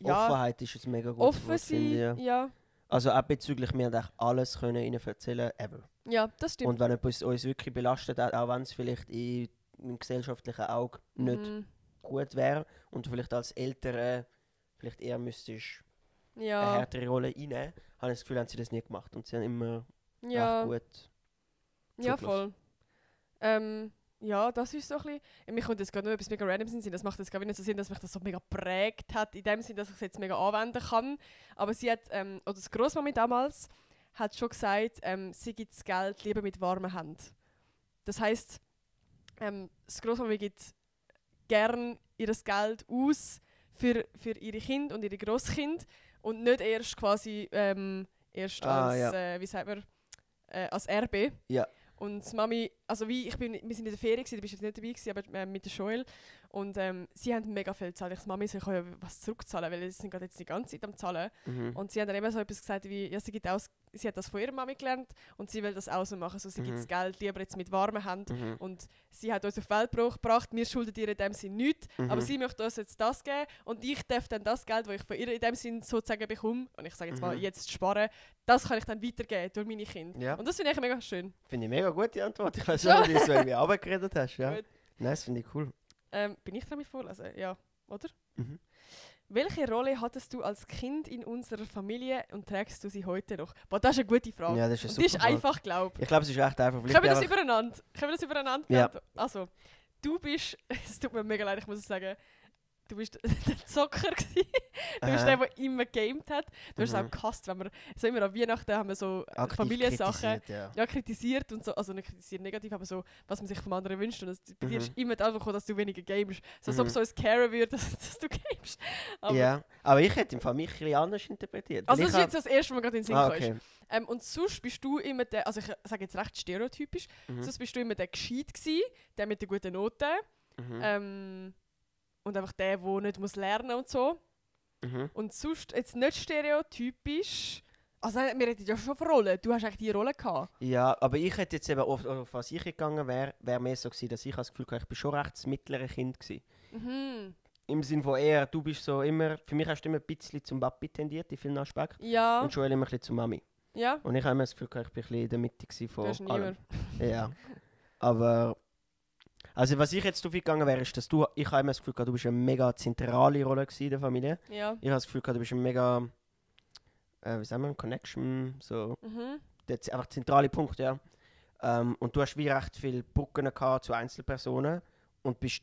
ja, Offenheit ist ein mega gutes offen Wort, finde sein, ich. ja. Also auch bezüglich, wir haben eigentlich alles können ihnen erzählen, ever. Ja, das stimmt. Und wenn etwas uns wirklich belastet hat, auch wenn es vielleicht im gesellschaftlichen Auge nicht Mhm. gut wäre und du vielleicht als Eltern vielleicht eher müsstest eine Ja, härtere Rolle einnehmen, habe ich das Gefühl, haben sie das nie gemacht und sie haben immer ja, recht gut ja, zugelassen. voll. Ja, das ist so ein bisschen... Mir kommt jetzt gerade nur etwas mega random in den Sinn. Das macht jetzt gar nicht so Sinn, dass mich das so mega geprägt hat, in dem Sinn, dass ich es jetzt mega anwenden kann. Aber sie hat, oder das Grossmami damals, hat schon gesagt, sie gibt das Geld lieber mit warmen Händen. Das heisst, das Grossmami gibt gern ihr Geld aus für ihre Kinder und ihre Grosskinder und nicht erst quasi erst als, wie sagt man, als Erbe. Ja. Und die Mami, also wir sind in der Ferien, du bist jetzt nicht dabei gewesen, aber mit der Joel. Und sie haben mega viel gezahlt. Ich Mami, ich kann ja was zurückzahlen, weil sie sind gerade jetzt die ganze Zeit am Zahlen. Mhm. Und sie haben dann eben so etwas gesagt wie, ja, sie hat das von ihrer Mami gelernt und sie will das auch so machen. So, sie gibt das Geld lieber jetzt mit warmen Händen. Mhm. Und sie hat uns auf die Welt gebracht, wir schulden ihr in dem Sinn nichts, Mhm. aber sie möchte uns jetzt das geben und ich darf dann das Geld, das ich von ihr in dem Sinn sozusagen bekomme, und ich sage jetzt mal, Mhm. jetzt sparen, das kann ich dann weitergeben durch meine Kinder. Ja. Und das finde ich mega schön. Finde ich mega gute Antwort. Ich weiß Schon? nicht, wie du so irgendwie runtergeredet hast. Ja. Gut. Nein, das finde ich cool. Bin ich dran mit vorlesen? Ja, oder? Mhm. Welche Rolle hattest du als Kind in unserer Familie und trägst du sie heute noch? Boah, das ist eine gute Frage. Ja, das ist eine und die ist super Frage. einfach, glaube ich. Ich glaube, es ist echt einfach. Können wir das einfach- übereinander Ja. beantworten? Also, du bist, es tut mir mega leid, ich muss es sagen, du bist der Zocker gewesen. Du bist Aha. der immer gegamed hat. Du hast es Mhm. auch gehasst, wenn wir, so immer an Weihnachten haben wir so Aktiv Familiensachen kritisiert, ja. kritisiert und so, also nicht kritisiert negativ, aber so, was man sich vom anderen wünscht. Und bei dir Mhm. ist immer einfach gekommen, dass du weniger gamest. So, als ob Mhm. so ein Care würde, dass du gamest. Aber, Ja, aber ich hätte im Fall mich ein bisschen anders interpretiert. weil Also das ich ist jetzt das erste Mal gerade in den Sinn gekommen. okay. Und sonst bist du immer der, also ich sage jetzt recht stereotypisch, Mhm. sonst bist du immer der gescheit gsi, der mit den guten Noten Mhm. und einfach der nicht muss lernen und so. Mhm. Und sonst jetzt nicht stereotypisch, also wir reden ja schon von Rollen, du hast eigentlich die Rolle gehabt. Ja, aber ich hätte jetzt eben auf was ich gegangen wäre, wäre mehr so gewesen, dass ich das Gefühl hatte, ich bin schon recht das mittlere Kind gewesen. Mhm. Im Sinne von eher, du bist so immer, für mich hast du immer ein bisschen zum Papi tendiert in vielen Aspekten Ja, und Joel immer ein bisschen zur Mami. ja, Und ich habe immer das Gefühl, ich bin ein bisschen in der Mitte gewesen du von hast allem. niemand. Ja, aber also was ich jetzt gegangen wäre, ist, dass ich habe immer das Gefühl, du bist eine mega zentrale Rolle gewesen in der Familie. Ja. Ich habe das Gefühl, du bist ein mega, wie sagen wir, Connection, so, Mhm. einfach zentrale Punkte, ja. Und du hast wie recht viele Brücken gehabt zu Einzelpersonen und bist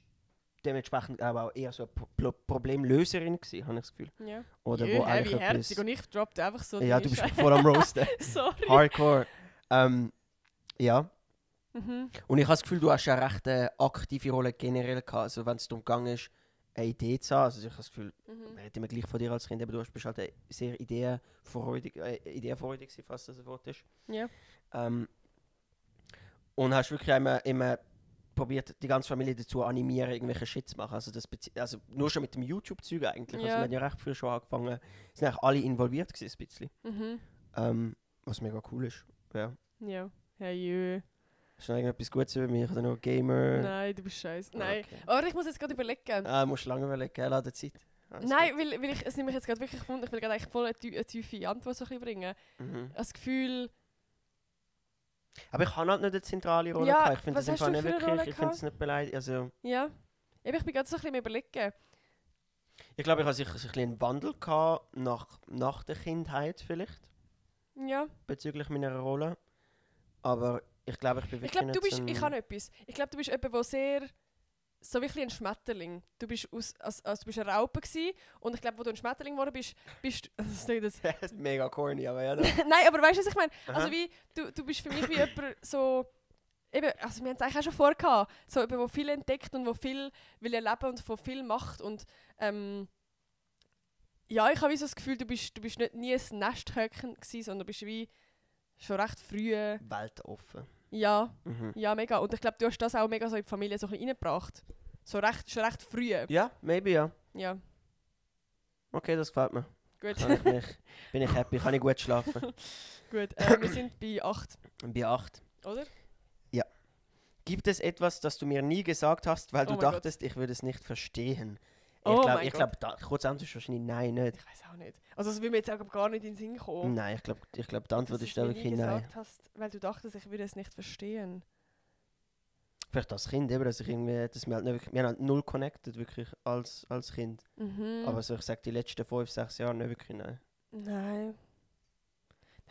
dementsprechend aber auch eher so eine Problemlöserin gewesen, habe ich das Gefühl. Ja. Oder Jö, wo hey, eigentlich wie herzig etwas... und ich droppte einfach so Ja, die du bist Scheiße. voll am Roasten. Sorry. Hardcore. Ja. Mhm. Und ich habe das Gefühl, du hast eine recht aktive Rolle generell gehabt. Also wenn es darum gegangen ist, eine Idee zu haben. Also ich habe das Gefühl, Mhm. man redet immer gleich von dir als Kind, aber du bist halt sehr ideenfreudig gewesen, fast das Wort ist. Ja. Und hast wirklich immer probiert, die ganze Familie dazu animieren, irgendwelche Shit zu machen. Also nur schon mit dem YouTube-Zeug eigentlich. Also Ja. wir haben ja recht früh schon angefangen. Sind eigentlich alle involviert gewesen, ein bisschen. Mhm. Was mega cool ist. Ja. Ja. Hey, jö. Ist noch irgendetwas Gutes über mich? Oder noch Gamer? Nein, du bist scheiße. Nein. Okay. Aber ich muss jetzt gerade überlegen. Musst du lange überlegen, gell, an der Zeit. Alles Nein, weil es nimmt mich jetzt gerade wirklich Wunder. Ich will gerade eigentlich voll eine tiefe Antwort so ein bisschen bringen. gut. Mhm. Das Gefühl... Aber ich habe halt nicht eine zentrale Rolle Ja, gehabt. Ich finde was das im hast Fall du nicht für eine wirklich. Rolle Ich finde es nicht beleidigt. Also, Ja. Eben, ich bin gerade so ein bisschen am Überlegen. ich glaube, ich hatte sicher so ein bisschen einen Wandel gehabt nach der Kindheit vielleicht. Ja. Bezüglich meiner Rolle. Aber ich glaube, ich bin Ich wirklich glaube, du nicht bist... so ein- Ich habe etwas. Ich glaube, du bist jemand, der sehr... So wie ein Schmetterling. Du bist du bist eine Raupe gewesen, und ich glaube, wo du ein Schmetterling geworden bist du... Das Das ist mega corny, aber ja. Nein, aber weißt du, was ich meine? Aha. Also wie, du bist für mich wie jemand so... Eben, also wir haben es eigentlich auch schon vorgehabt. So jemand, der viel entdeckt und der viel will erleben und von viel macht. Und ja, ich habe wie so das Gefühl, du bist nicht nie ein Nesthäkchen gewesen, sondern du bist wie schon recht früh... Weltoffen. Ja, Mhm. ja, mega. Und ich glaube, du hast das auch mega so in die Familie so ein bisschen reingebracht. So schon recht früh. Ja, maybe ja. Ja, Okay, das gefällt mir. gut. Bin ich happy, kann ich gut schlafen. Gut, wir sind bei 8, Bei 8. oder? Gibt es etwas, das du mir nie gesagt hast, weil Oh du mein dachtest, ich würde es nicht verstehen? Oh mein Ich glaube, kurz Antwort ist wahrscheinlich nein, nicht. Ich weiß auch nicht. Also das will mir jetzt auch gar nicht in den Sinn kommen. Nein, ich glaube, die Antwort Dass ist du da es mir wirklich nie nein. gesagt hast, weil du dachtest, ich würde es nicht verstehen. Vielleicht als Kind eben, dass wir halt nicht wirklich, wir haben halt null connected, wirklich, als Kind. Mhm. Aber so, ich sage, die letzten 5, 6 Jahre nicht wirklich nein. Nein.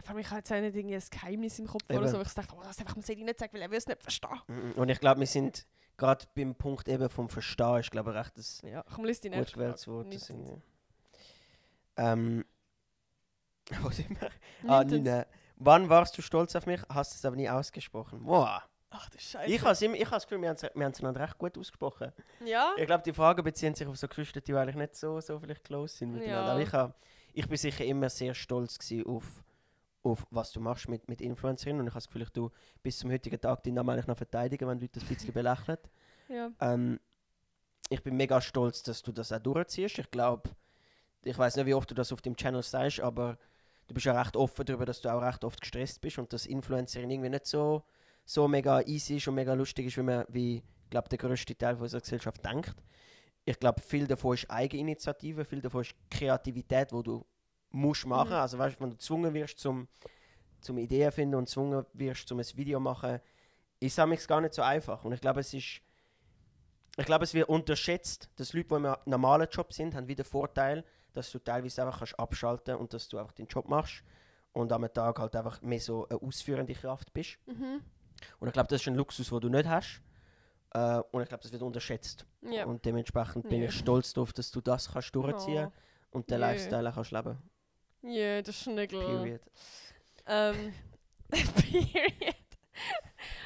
Vor allem, ich habe jetzt auch nicht irgendwie ein Geheimnis im Kopf Eben. oder so. Ich dachte, oh, das einfach muss ich nicht sagen, weil er will es nicht verstehen. Und ich glaube, wir sind gerade beim Punkt eben vom Verstehen, ist glaube ich recht das Ja, komm, lies die gut nächste gewähltes Frage. Wort. Das Nimmt's. irgendwie. Wo sind wir? Nimmt's. Nina. Wann warst du stolz auf mich? Hast es aber nie ausgesprochen. Wow. Ach du Scheiße. Ich habe das Gefühl, wir haben es einander recht gut ausgesprochen. Ja? Ich glaube, die Fragen beziehen sich auf so Geschwister, die eigentlich nicht so vielleicht close sind miteinander. Ja. Aber ich bin sicher immer sehr stolz gewesen auf was du machst mit Influencerinnen. Und ich habe das Gefühl, du bis zum heutigen Tag deinen Namen eigentlich noch verteidigen, wenn Leute das ein bisschen belächeln. Ja. Ich bin mega stolz, dass du das auch durchziehst. Ich glaube, ich weiß nicht, wie oft du das auf dem Channel sagst, aber du bist ja recht offen darüber, dass du auch recht oft gestresst bist und dass Influencerin irgendwie nicht so mega easy ist und mega lustig ist, wie ich glaube, der grösste Teil unserer Gesellschaft denkt. Ich glaube, viel davon ist Eigeninitiative, viel davon ist Kreativität, die du musst machen. Mhm. Also weißt, wenn du gezwungen wirst zum Ideen finden und gezwungen wirst zum ein Video machen, ist es gar nicht so einfach. Und ich glaube, es wird unterschätzt, dass Leute, die im normalen Job sind, haben wieder den Vorteil, dass du teilweise einfach kannst abschalten und dass du einfach deinen Job machst und am Tag halt einfach mehr so eine ausführende Kraft bist. Mhm. Und ich glaube, das ist ein Luxus, den du nicht hast. Und ich glaube, das wird unterschätzt. Ja. Und dementsprechend bin Ja. ich stolz darauf, dass du das kannst durchziehen und den Ja. Lifestyle auch kannst leben. Ja, der Schnigel. Period. Period.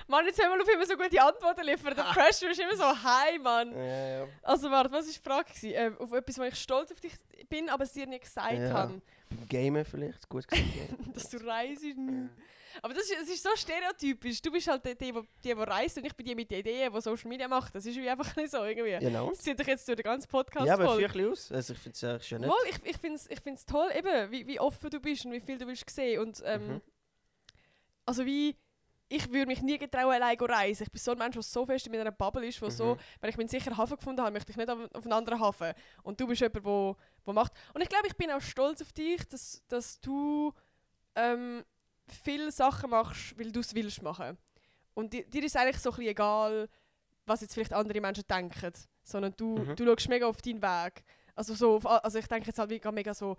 Mann, jetzt haben wir auf immer so gute Antworten liefern. Der Pressure ist immer so high, Mann. Ja. Also warte, was war die Frage? Auf etwas, wo ich stolz auf dich bin, aber es dir nicht gesagt Ja. habe. Beim Gamen vielleicht, gut gesagt. Dass du reist. Aber es ist so stereotypisch. Du bist halt die reist und ich bin die mit den Ideen, die Social Media macht. Das ist wie einfach nicht so irgendwie. Genau. Das zieht dich jetzt durch den ganzen Podcast Ja, aber voll. führ ein bisschen aus. Also ich finde es eigentlich schon nicht. Wohl, ich find's toll, eben, wie offen du bist und wie viel du willst sehen. Und, also wie, ich würde mich nie getrauen, allein zu reisen. Ich bin so ein Mensch, der so fest in meiner Bubble ist, wo so, wenn ich meinen sicheren Hafen gefunden habe, möchte ich nicht auf einen anderen Hafen. Und du bist jemand, der macht. Und ich glaube, ich bin auch stolz auf dich, dass du viele Sachen machst, weil du es willst machen. Und dir ist eigentlich so ein bisschen egal, was jetzt vielleicht andere Menschen denken. Sondern du schaust mega auf deinen Weg. Also ich denke jetzt halt mega so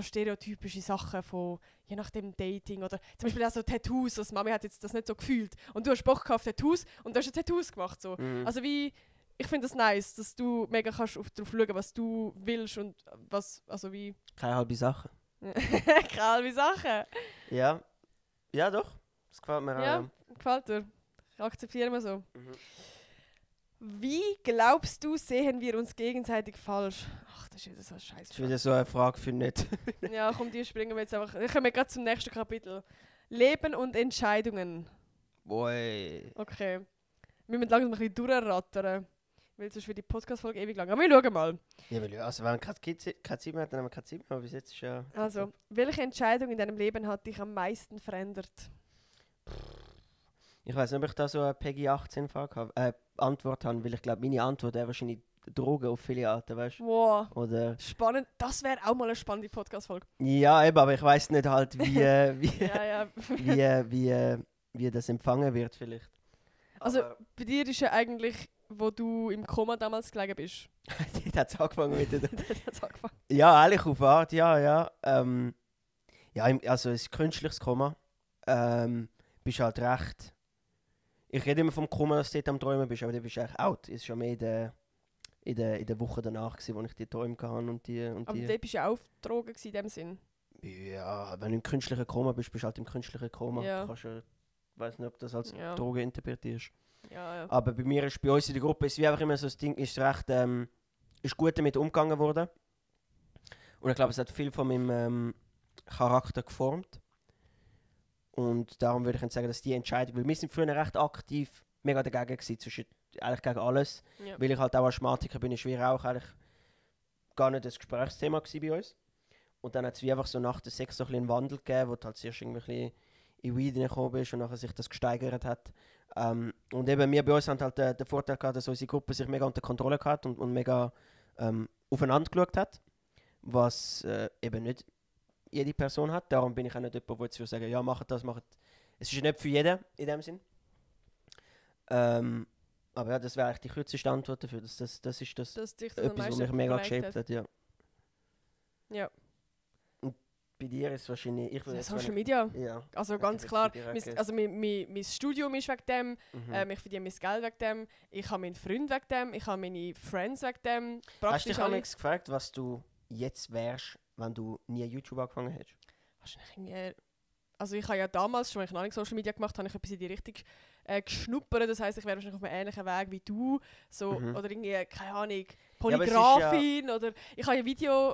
stereotypische Sachen von, je nachdem Dating oder zum Beispiel auch so Tattoos, also Mami hat jetzt das nicht so gefühlt und du hast Bock auf Tattoos und du hast Tattoos gemacht. So. Also ich finde das nice, dass du mega kannst darauf schauen, was du willst und was, also wie... Keine halbe Sache. Keine halbe Sachen. Ja. Ja, doch. Das gefällt mir Ja, auch. gefällt dir. Ich akzeptiere mal so. Wie glaubst du, sehen wir uns gegenseitig falsch? Ach, das ist wieder so ein Scheiß. Das ist wieder so eine Frage für nicht. Ja, komm, die springen wir jetzt einfach. Dann kommen wir gerade zum nächsten Kapitel. Leben und Entscheidungen. Boy. Okay. Wir müssen langsam ein bisschen durchrattern. Weil sonst wird die Podcast-Folge ewig lang. Aber wir schauen mal. Ja, weil, also wenn man keine Zeit mehr hat, dann haben wir keine Zeit mehr. Aber bis jetzt ist ja... Also, welche Entscheidung in deinem Leben hat dich am meisten verändert? Ich weiß nicht, ob ich da so eine Peggy 18 Antwort habe, weil ich glaube, meine Antwort wäre wahrscheinlich Drogen auf viele Arten, weißt du? Wow. Oder... Spannend. Das wäre auch mal eine spannende Podcast-Folge. Ja, eben, aber ich weiß nicht halt, Ja, ja. wie das empfangen wird vielleicht. Also, Aber bei dir ist ja eigentlich, wo du im Koma damals gelegen bist. dort hat es angefangen mit der... Dort hat's angefangen. Ja, ehrlich auf Art, ja. Ja, also es ist künstliches Koma. Bist halt recht... Ich rede immer vom Koma, dass du dort am Träumen bist, aber du bist eigentlich out. Es ist schon mehr in der Woche danach, wo ich die Träume hatte und die... Aber dort bist du ja auch auf Drogen in dem Sinn. Ja, wenn du im künstlichen Koma bist, bist du halt im künstlichen Koma. Ja. Du kannst ja... Ich weiß nicht, ob das als Ja. Droge interpretierst. Ja. Aber bei mir ist bei uns in der Gruppe ist wie einfach immer so das Ding, ist recht ist gut damit umgegangen worden. Und ich glaube, es hat viel von meinem Charakter geformt. Und darum würde ich jetzt sagen, dass die Entscheidung, weil wir sind früher recht aktiv, mega dagegen gewesen, zwischen eigentlich gegen alles. Ja. Weil ich halt auch Asthmatiker bin, ist Rauch eigentlich gar nicht das Gesprächsthema gewesen bei uns. Und dann hat es wie einfach so nach der Sex so ein bisschen einen Wandel gegeben, wo du halt zuerst irgendwie ein bisschen in Weed reingekommen bist und nachher sich das gesteigert hat. Und eben wir bei uns haben halt den Vorteil gehabt, dass unsere Gruppe sich mega unter Kontrolle hat und mega aufeinander geschaut hat, was eben nicht jede Person hat. Darum bin ich auch nicht jemand, der jetzt sagen, ja, macht das, macht. Es ist nicht für jeden in dem Sinn. Aber ja, das wäre eigentlich die kürzeste Antwort dafür. Das ist das Dass dich das am etwas, was meisten mich mega geprägt geshaped hat, ja. Ja. Bei dir ist es wahrscheinlich... Ich würde Ja, jetzt Social wenn Media. ich- Ja. Also hätte ganz ich jetzt klar, bei dir auch mein, gesagt. also mein Studium ist wegen dem, Mhm. ich verdiene mein Geld wegen dem, ich habe meinen Freund wegen dem, ich habe meine Friends wegen dem. Hast du Praktisch dich alle. amigs gefragt, was du jetzt wärst, wenn du nie YouTube angefangen hättest? Wahrscheinlich irgendwie, also ich habe ja damals, schon, als ich noch nicht Social Media gemacht habe, ich etwas in die Richtung geschnuppert. Das heisst, ich wäre wahrscheinlich auf einem ähnlichen Weg wie du. So, Mhm. oder irgendwie, keine Ahnung, aber es ist Polygrafin oder... Ich habe ja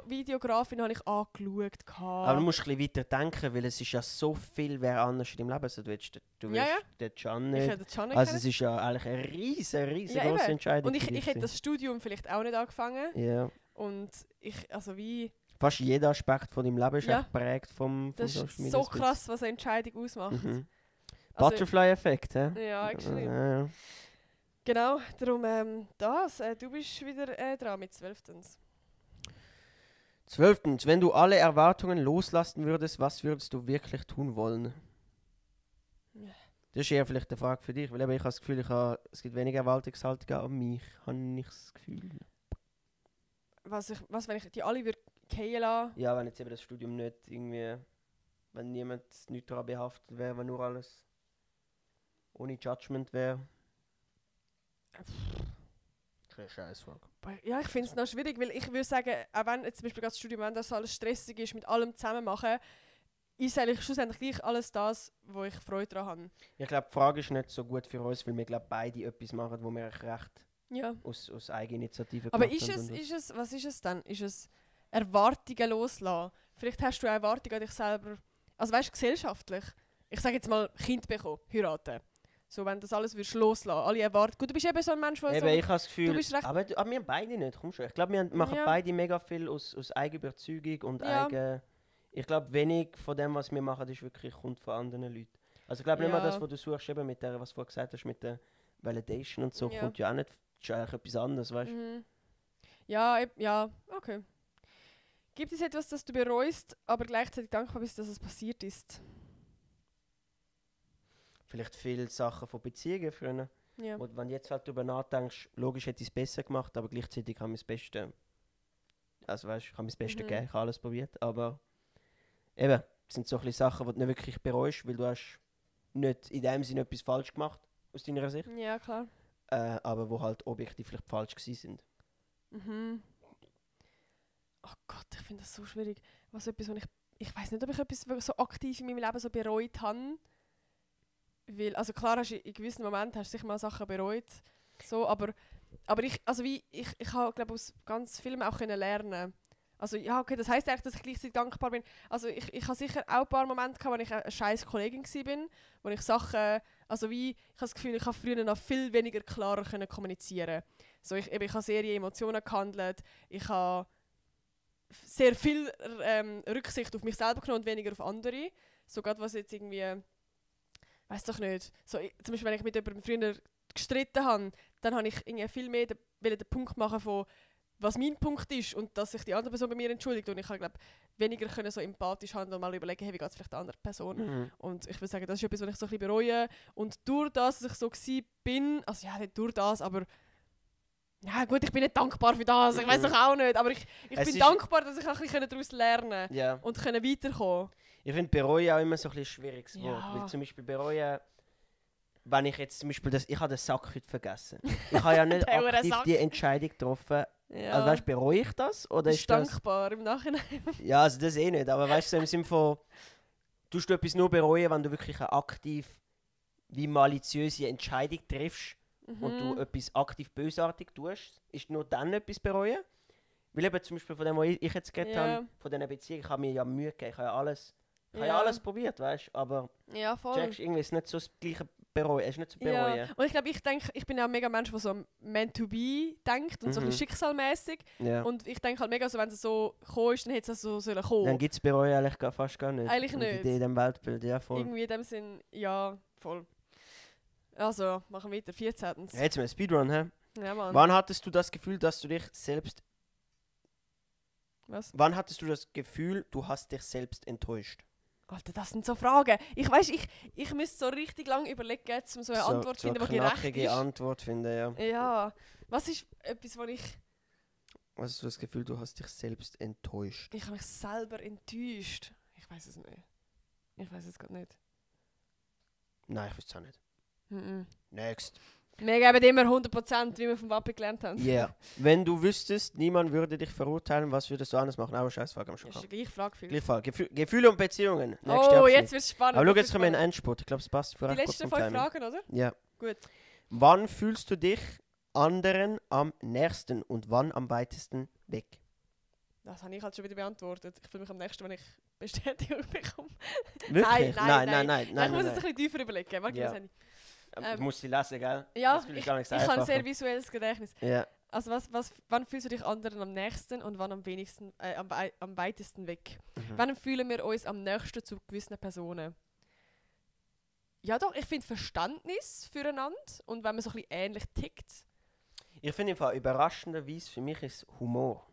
Videografin habe ich angeschaut. Aber du musst ein bisschen weiter denken, weil es ist ja so viel, wer anders in deinem Leben. Also, du willst Ja, den Can Ich nicht. hätte das schon nicht Also können. es ist ja eigentlich eine riesen Ja, grosse eben. Entscheidung. Und für dich ich hätte gewesen. das Studium vielleicht auch nicht angefangen. Ja. Und ich, also wie... Fast jeder Aspekt von deinem Leben ist Ja. echt geprägt vom Das Social ist Media. so krass, was eine Entscheidung ausmacht. Mhm. Also, Butterfly-Effekt, hä? ja, extrem. Ja. Genau, darum das. Du bist wieder dran mit 12. 12. Wenn du alle Erwartungen loslassen würdest, was würdest du wirklich tun wollen? Ja. Das ist eher vielleicht eine Frage für dich, weil eben ich habe das Gefühl, es gibt weniger Erwartungshaltung an mich, habe ich das Gefühl. Was, wenn ich die alle würde fallen lassen? Ja, wenn jetzt eben das Studium nicht irgendwie, wenn niemand nicht daran behaftet wäre, wenn nur alles ohne Judgment wäre. Das ist eine Scheißfrage. Ja, ich finde es noch schwierig, weil ich würde sagen, auch wenn jetzt zum Beispiel das Studium, wenn das alles stressig ist, mit allem zusammen machen, ist eigentlich schlussendlich gleich alles das, wo ich Freude daran habe. Ich glaube, die Frage ist nicht so gut für uns, weil wir glaube beide etwas machen, wo wir eigentlich recht Ja. aus Eigeninitiative Aber gemacht haben. was ist es dann? Ist es Erwartungen loslassen? Vielleicht hast du auch Erwartungen an dich selber, also weißt du, gesellschaftlich. Ich sage jetzt mal, Kind bekommen, heiraten. So, wenn das alles würdest loslassen, alle Erwartungen. Gut, du bist eben so ein Mensch, der Eben, so... ich habe das Gefühl, du bist recht- aber wir beide nicht, komm schon. Ich glaube, wir machen Ja. beide mega viel aus Eigenüberzeugung und Ja. eigen... Ich glaube, wenig von dem, was wir machen, ist wirklich kommt von anderen Leuten. Also ich glaube nicht mal Ja. das, was du suchst, eben mit der, was du vorhin gesagt hast, mit der Validation und so, Ja. kommt ja auch nicht. Das ist eigentlich etwas anderes, weißt du? Mhm. Ja, okay. Gibt es etwas, das du bereust, aber gleichzeitig dankbar bist, dass es passiert ist? Vielleicht viele Sachen von Beziehungen früher. Ja. Und wenn du jetzt halt darüber nachdenkst, logisch hätte ich es besser gemacht, aber gleichzeitig habe ich das Beste. Also weißt du, ich habe das Beste Mhm. gegeben, ich habe alles probiert. Aber eben, das sind so ein bisschen Sachen, die du nicht wirklich bereust, weil du hast nicht in dem Sinne etwas falsch gemacht, aus deiner Sicht. Ja, klar. Aber wo halt objektiv vielleicht falsch gewesen sind. Mhm. Oh Gott, ich finde das so schwierig. Was ich weiß nicht, ob ich etwas wirklich so aktiv in meinem Leben so bereut habe. Weil, also klar, hast du in gewissen Momenten hast du sicher mal Sachen bereut. So, aber ich habe, glaube aus ganz Filmen auch können lernen. Also ja, okay, das heisst eigentlich, dass ich gleichzeitig dankbar bin. Also ich habe sicher auch ein paar Momente gehabt, wo ich eine scheiß Kollegin war, wo ich Sachen, also wie, ich habe das Gefühl, ich habe früher noch viel weniger klarer können kommunizieren. So, ich habe sehr in Emotionen gehandelt, ich habe sehr viel Rücksicht auf mich selber genommen und weniger auf andere. So gerade was jetzt irgendwie, weiß doch nicht, so, zum Beispiel wenn ich mit jemandem früher gestritten habe, dann habe ich irgendwie viel mehr den Punkt machen von was mein Punkt ist und dass sich die andere Person bei mir entschuldigt. Und ich habe, glaube weniger können so empathisch handeln und mal überlegen, hey, wie geht es vielleicht der anderen Person. Mhm. Und ich würde sagen, das ist etwas, was ich so ein bisschen bereue. Und durch das, dass ich so bin, also ja, nicht durch das, aber ja gut, ich bin nicht dankbar für das, ich weiß doch auch nicht, aber ich bin dankbar, dass ich auch ein bisschen daraus lernen Ja. und können weiterkommen. Ich finde bereuen auch immer so ein bisschen ein schwieriges Wort. Ja. Weil zum Beispiel bereuen, wenn ich jetzt zum Beispiel ich habe den Sack heute vergessen. Ich habe ja nicht Der aktiv Sack. die Entscheidung getroffen. Ja. Also weißt, bereue ich das? Oder Bist ist das... dankbar im Nachhinein. Ja, also das eh nicht. Aber weißt du, so im Sinne von, tust du etwas nur bereuen, wenn du wirklich eine aktiv, wie maliziöse Entscheidung triffst und du etwas aktiv bösartig tust, ist nur dann etwas bereuen? Weil eben zum Beispiel von dem, was ich jetzt geredet habe, von diesen Beziehungen, ich habe mir ja Mühe gegeben, ich habe ja alles probiert, weißt du, aber Ja, voll. checkst, irgendwie ist es nicht so das gleiche bereuen, es ist nicht so bereuen. Ja. Und ich glaube, ich bin auch ein mega Mensch, der so meant to be denkt und so ein bisschen schicksalmäßig. Ja. Und ich denke halt mega so, wenn es so gekommen ist, dann hätte es so sollen kommen. Dann gibt es bereuen eigentlich fast gar nicht. Eigentlich in nicht. In dem Weltbild, ja voll. Irgendwie in dem Sinn, ja, voll. Also, machen wir weiter. 14. Ja, jetzt mal Speedrun, hä? Ja, Mann. Wann hattest du das Gefühl, dass du dich selbst... Was? Wann hattest du das Gefühl, du hast dich selbst enttäuscht? Alter, das sind so Fragen. Ich weiss, ich müsste so richtig lange überlegen, um so eine Antwort zu finden, die gerecht knackige ist. Antwort finden, ja. Ja. Was ist etwas, wo ich Hast du das Gefühl, du hast dich selbst enttäuscht? habe mich selber enttäuscht? Ich weiß es nicht. Ich weiß es gerade nicht. Nein, ich weiß es auch nicht. Mhm. Next. Wir geben immer 100%, wie wir vom Wappen gelernt haben. Ja. Yeah. Wenn du wüsstest, niemand würde dich verurteilen, was würdest du anders machen? Aber Scheißfrage am Das ist Schluss. die gleiche Frage. Phil. Gleich Frage. Gefühle und Beziehungen. Nächste Oh, Abschnitt. jetzt wird es spannend. Aber schau, jetzt jetzt kommen wir in den Endspurt. Ich glaube, es passt für die letzten 5 Fragen, oder? Ja. Gut. Wann fühlst du dich anderen am nächsten und wann am weitesten weg? Das habe ich halt schon wieder beantwortet. Ich fühle mich am nächsten, wenn ich Bestätigung bekomme. Wirklich? Nein. Nein, Ich muss jetzt ein bisschen tiefer überlegen. Warte, Ja. das habe ich. Du musst sie lesen, gell? Ja, Das will ich gar nicht habe ein einfacher. sehr visuelles Gedächtnis. Ja. Also wann fühlst du dich anderen am nächsten und wann am wenigsten, am weitesten weg? Wann fühlen wir uns am nächsten zu gewissen Personen? Ja doch, ich finde Verständnis füreinander und wenn man so ein bisschen ähnlich tickt. Ich finde im Fall überraschenderweise für mich ist Humor.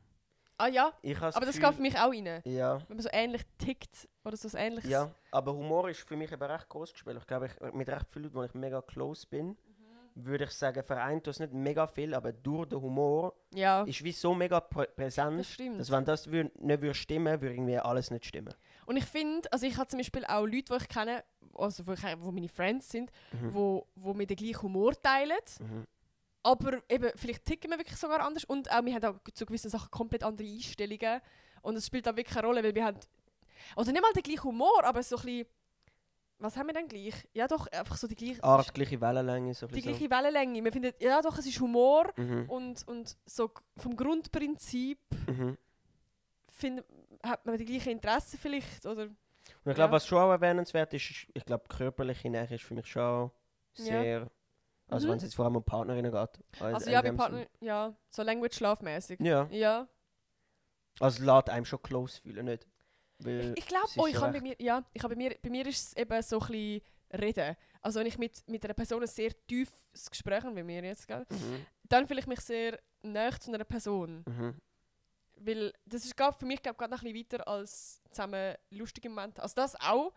Ah ja, Ich habe aber das Gefühl- geht für mich auch rein. Ja. Wenn man so ähnlich tickt oder so ein ähnliches. Ja, aber Humor ist für mich eben recht groß gespielt. Ich glaube, mit recht vielen Leuten, wo ich mega close bin, würde ich sagen, vereint das nicht mega viel, aber durch den Humor Ja, ist wie so mega präsent, das stimmt. dass wenn das nicht würde stimmen, würde irgendwie alles nicht stimmen. Und ich finde, also ich habe zum Beispiel auch Leute, die ich kenne, also wo meine Friends sind, wo mir den gleichen Humor teilen. Aber eben, vielleicht ticken wir wirklich sogar anders und auch wir haben auch zu gewissen Sachen komplett andere Einstellungen. Und es spielt auch wirklich eine Rolle, weil wir haben, oder nicht mal den gleichen Humor, aber so ein bisschen, was haben wir denn gleich? Ja doch, einfach so die gleiche Art, gleiche Wellenlänge, so ein die bisschen gleiche Wellenlänge. Wir finden, ja doch, es ist Humor so. und so vom Grundprinzip Mhm. hat man die gleichen Interessen vielleicht, oder? Und ich glaube, Ja. was schon auch erwähnenswert ist, ich glaube, körperliche Nähe ist für mich schon sehr... Also wenn es jetzt vor allem um Partnerinnen geht. Also in ja, bei dem Partner, ja, so Language-Love-mäßig. Sinn. Ja, Ja. also lässt einem schon close fühlen, nicht? Weil Ich glaube, es ist ich so habe recht- bei mir, ja, bei mir ist es eben so ein bisschen reden. Also wenn ich mit einer Person ein sehr tiefes Gespräch habe, wie wir jetzt, gell, dann fühle ich mich sehr nahe zu einer Person. Weil das ist für mich gerade noch ein bisschen weiter als zusammen lustige Momente. Also das auch,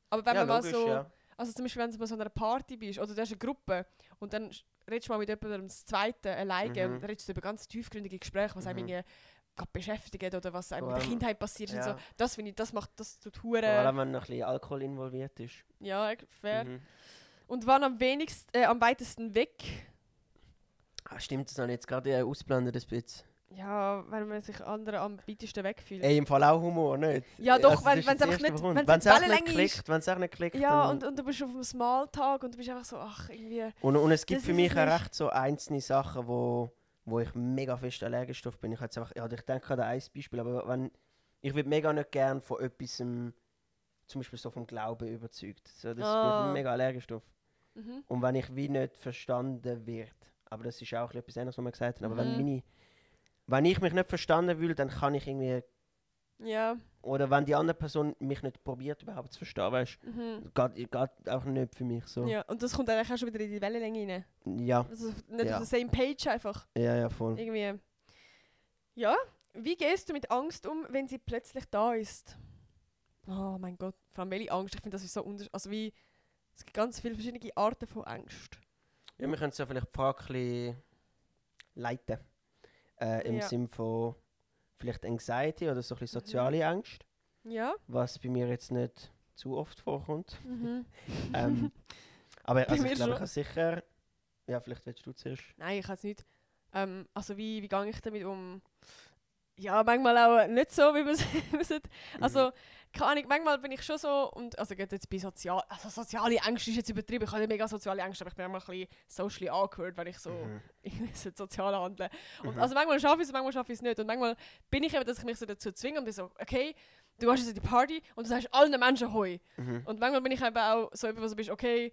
aber wenn Ja, man mal logisch, so, ja. also zum Beispiel wenn du bei so einer Party bist oder du hast eine Gruppe und dann redest du mal mit jemandem das Zweite alleine und dann redest du über ganz tiefgründige Gespräche, was einem irgendwie gerade beschäftigt oder was einem Vor in der allem- Kindheit passiert ist ja. und so. Das finde ich, das tut Vor hure. allem, wenn noch ein bisschen Alkohol involviert ist. Ja, fair. Mhm. Und wann am weitesten weg? Stimmt, das habe ich jetzt gerade ausblendet ein bisschen. Ja, wenn man sich anderen am weitesten wegfühlt. Ey, im Fall auch Humor, nicht? Ja, doch, Also, das wenn ist es das einfach Erste, nicht... was kommt. Wenn Wenn es es echt nicht Wellenlänge ist. klickt, wenn es echt nicht klickt, Ja, dann... und du bist auf einem Smalltalk und du bist einfach so, ach, irgendwie... Und es gibt Das für ist mich es auch nicht. recht so einzelne Sachen, wo ich mega fest allergisch drauf bin. Ich, jetzt einfach, ja, ich denke an ein Beispiel, aber wenn, ich würde mega nicht gerne von etwas, zum Beispiel so vom Glauben überzeugt. So, das bin ich mega allergisch drauf. Mhm. Und wenn ich wie nicht verstanden wird, aber das ist auch etwas anderes, was wir gesagt haben, aber Mhm. wenn ich mich nicht verstanden will, dann kann ich irgendwie, Ja. oder wenn die andere Person mich nicht probiert überhaupt zu verstehen, weißt Mhm. du, geht auch nicht für mich so. Ja, und das kommt eigentlich auch schon wieder in die Wellenlänge rein. Ja, Also nicht Ja. auf der same page einfach. ja, voll. Irgendwie. Ja, wie gehst du mit Angst um, wenn sie plötzlich da ist? Oh mein Gott, vor allem welche Angst? Ich finde, das ist so unterschiedlich. Also wie, es gibt ganz viele verschiedene Arten von Angst. Ja, wir können so vielleicht die Frage ein bisschen leiten. Im Ja. Sinne von vielleicht Anxiety oder so ein bisschen soziale Angst, Ja. was bei mir jetzt nicht zu oft vorkommt. Mhm. Aber Bei also mir ich glaube, ich schon. habe sicher... Ja, vielleicht willst du zuerst. Nein, ich kann es nicht. Also wie gehe ich damit um? Ja, manchmal auch nicht so, wie man es sollte. Also, keine Ahnung, manchmal bin ich schon so, und also geht jetzt bei soziale Angst ist jetzt übertrieben, ich habe nicht mega soziale Angst, aber ich bin manchmal ein bisschen socially awkward, wenn ich so sozial handle. Und also manchmal schaffe ich es, manchmal schaffe ich es nicht. Und manchmal bin ich eben, dass ich mich so dazu zwinge und bin so, okay, du gehst jetzt in die Party und du sagst allen Menschen Hoi. Und manchmal bin ich eben auch so jemand, wo du bist, okay,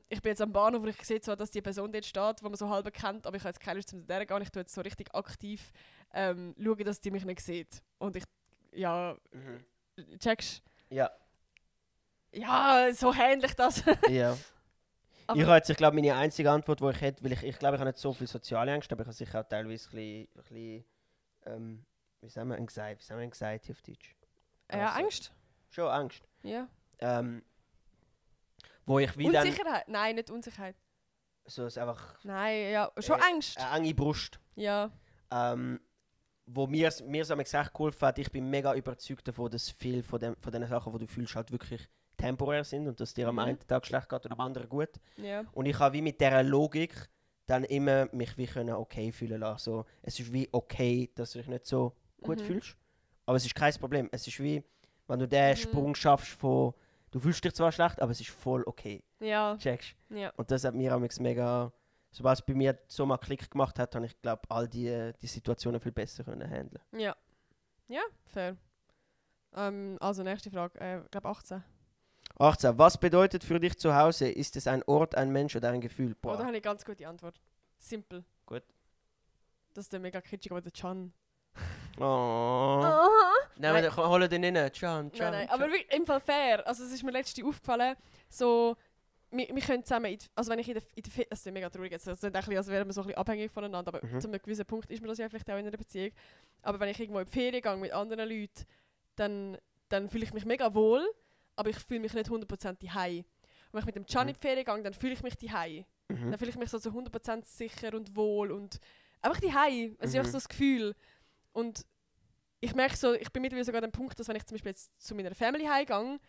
ich bin jetzt am Bahnhof und ich sehe zwar, dass die Person dort steht, die man so halb kennt, aber ich habe jetzt keine Lust, zu der gehen. Ich tue jetzt so richtig aktiv schauen, dass die mich nicht sieht. Und ich, ja, checkst Ja, ja, so ähnlich das. ja. Aber- Ich habe jetzt, ich glaube, meine einzige Antwort, die ich hätte, weil ich glaube, ich habe nicht so viel soziale Angst, aber ich habe sicher auch teilweise ein bisschen wie sagen wir Anxiety auf Deutsch? Ja, Also, Angst. Schon Angst. Ja. Wo ich wie dann Unsicherheit. Nein, nicht Unsicherheit. so es einfach Nein, ja, schon Angst. eine enge Brust. Ja. Wo mir so echt geholfen hat, ich bin mega überzeugt davon, dass viel von den Sachen, die du fühlst, halt wirklich temporär sind und dass dir am einen Tag schlecht geht und am anderen gut. Ja. Und ich habe wie mit dieser Logik dann immer mich wie können okay fühlen lassen. So, es ist wie okay, dass du dich nicht so gut fühlst, aber es ist kein Problem. Es ist wie, wenn du den Sprung schaffst von, du fühlst dich zwar schlecht, aber es ist voll okay. Ja. Checkst? Ja. Und das hat mir am mega, sobald es bei mir so mal Klick gemacht hat, habe ich glaube all die Situationen viel besser können handeln. Ja. Ja, fair. Also nächste Frage. Ich glaube 18. 18. Was bedeutet für dich zu Hause? Ist es ein Ort, ein Mensch oder ein Gefühl? Oh, da Boah. habe ich eine ganz gute Antwort. Simpel. Gut. Das ist der mega kitschig, aber der Can. Oh. Nein, wir holen den rein. Can. Nein, aber wirklich, im Fall fair. Also es ist mir letztens aufgefallen, so, wir können zusammen, also wenn ich in der das ist mega traurig jetzt, also nicht als wären wir so ein bisschen abhängig voneinander, aber zu einem gewissen Punkt ist mir das ja vielleicht auch in einer Beziehung. Aber wenn ich irgendwo in die Ferien gehe mit anderen Leuten, dann fühle ich mich mega wohl, aber ich fühle mich nicht 100% daheim. Und wenn ich mit dem Can in die Ferien gehe, dann fühle ich mich daheim. Dann fühle ich mich so zu 100% sicher und wohl und einfach daheim. Es ist einfach so das Gefühl. Und ich merke so, ich bin mittlerweile sogar an dem Punkt, dass wenn ich zum Beispiel jetzt zu meiner Family heimgehe,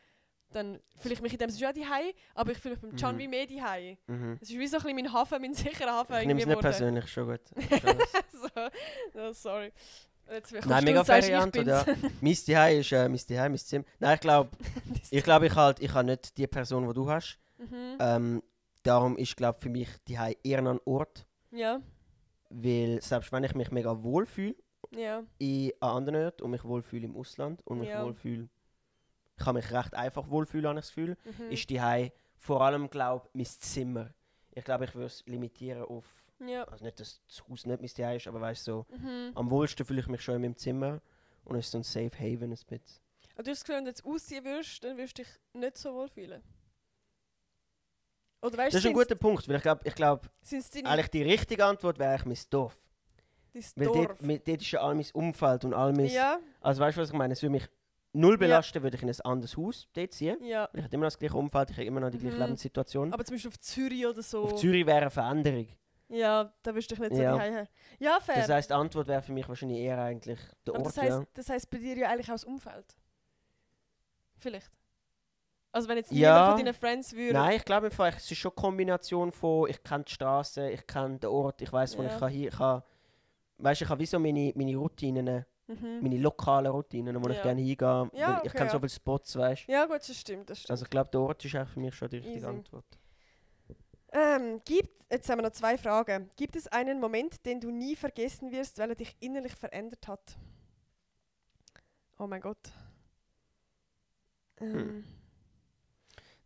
dann fühle ich mich in dem Sinne schon daheim, aber ich fühle mich beim Can wie mehr daheim. Es ist wie so ein bisschen mein Hafen, mein sicherer Hafen. Ich nehme es nicht geworden. persönlich, schon gut. So, no, sorry. Jetzt Nein, mega faire Antwort, ja. Mein Zuhause ist mein Zuhause, mein Zimmer. Nein, ich habe nicht die Person, die du hast. Darum ist, glaube für mich Zuhause eher ein Ort. Ja, Weil selbst wenn ich mich mega wohl fühle ja, an anderen Orten und mich wohlfühle im Ausland und mich Ja. wohlfühle, ich kann mich recht einfach wohlfühlen, habe ich das Gefühl, ist Zuhause vor allem, glaube ich, mein Zimmer. Ich glaube, ich würde es limitieren auf, ja. also nicht, dass das Haus nicht mein Zuhause ist, aber weißt du, so, am wohlsten fühle ich mich schon in meinem Zimmer und es ist so ein Safe Haven ein bisschen. Und du hast das Gefühl, wenn du jetzt ausziehen würdest, dann würdest du dich nicht so wohl fühlen? Oder weißt Das ist ein guter Punkt, weil ich glaube, Sind es deine eigentlich die richtige Antwort wäre eigentlich mein Dorf. dein Weil Dorf? dort ist ja all mein Umfeld und all mein... Ja, Also weißt du, was ich meine? Es würde mich null belasten, würde ich in ein anderes Haus dort ziehen. ja. Ich hätte immer noch das gleiche Umfeld, ich hätte immer noch die gleiche Lebenssituation. Aber zum Beispiel auf Zürich oder so. Auf Zürich wäre eine Veränderung. Ja, da wirst du dich nicht so Ja. daheim haben. Ja, fair. Das heisst, die Antwort wäre für mich wahrscheinlich eher eigentlich der Aber Ort. das heisst bei dir ja eigentlich auch das Umfeld. Vielleicht. Also wenn jetzt Ja. niemand von deinen Friends würde... Nein, ich glaube einfach, es ist schon eine Kombination von, ich kenne die Straße, ich kenne den Ort, ich weiß, wo Ja. ich kann hier kann. weißt du, ich habe wie so meine Routinen, meine lokalen Routinen, wo ich Ja. gerne hingehe. Ja, Weil ich okay, kenne so ja. viele Spots, weißt du. Ja gut, das stimmt. Also ich glaube, der Ort ist eigentlich für mich schon die richtige Easy. Antwort. Jetzt haben wir noch 2 Fragen. Gibt es einen Moment, den du nie vergessen wirst, weil er dich innerlich verändert hat? Oh mein Gott.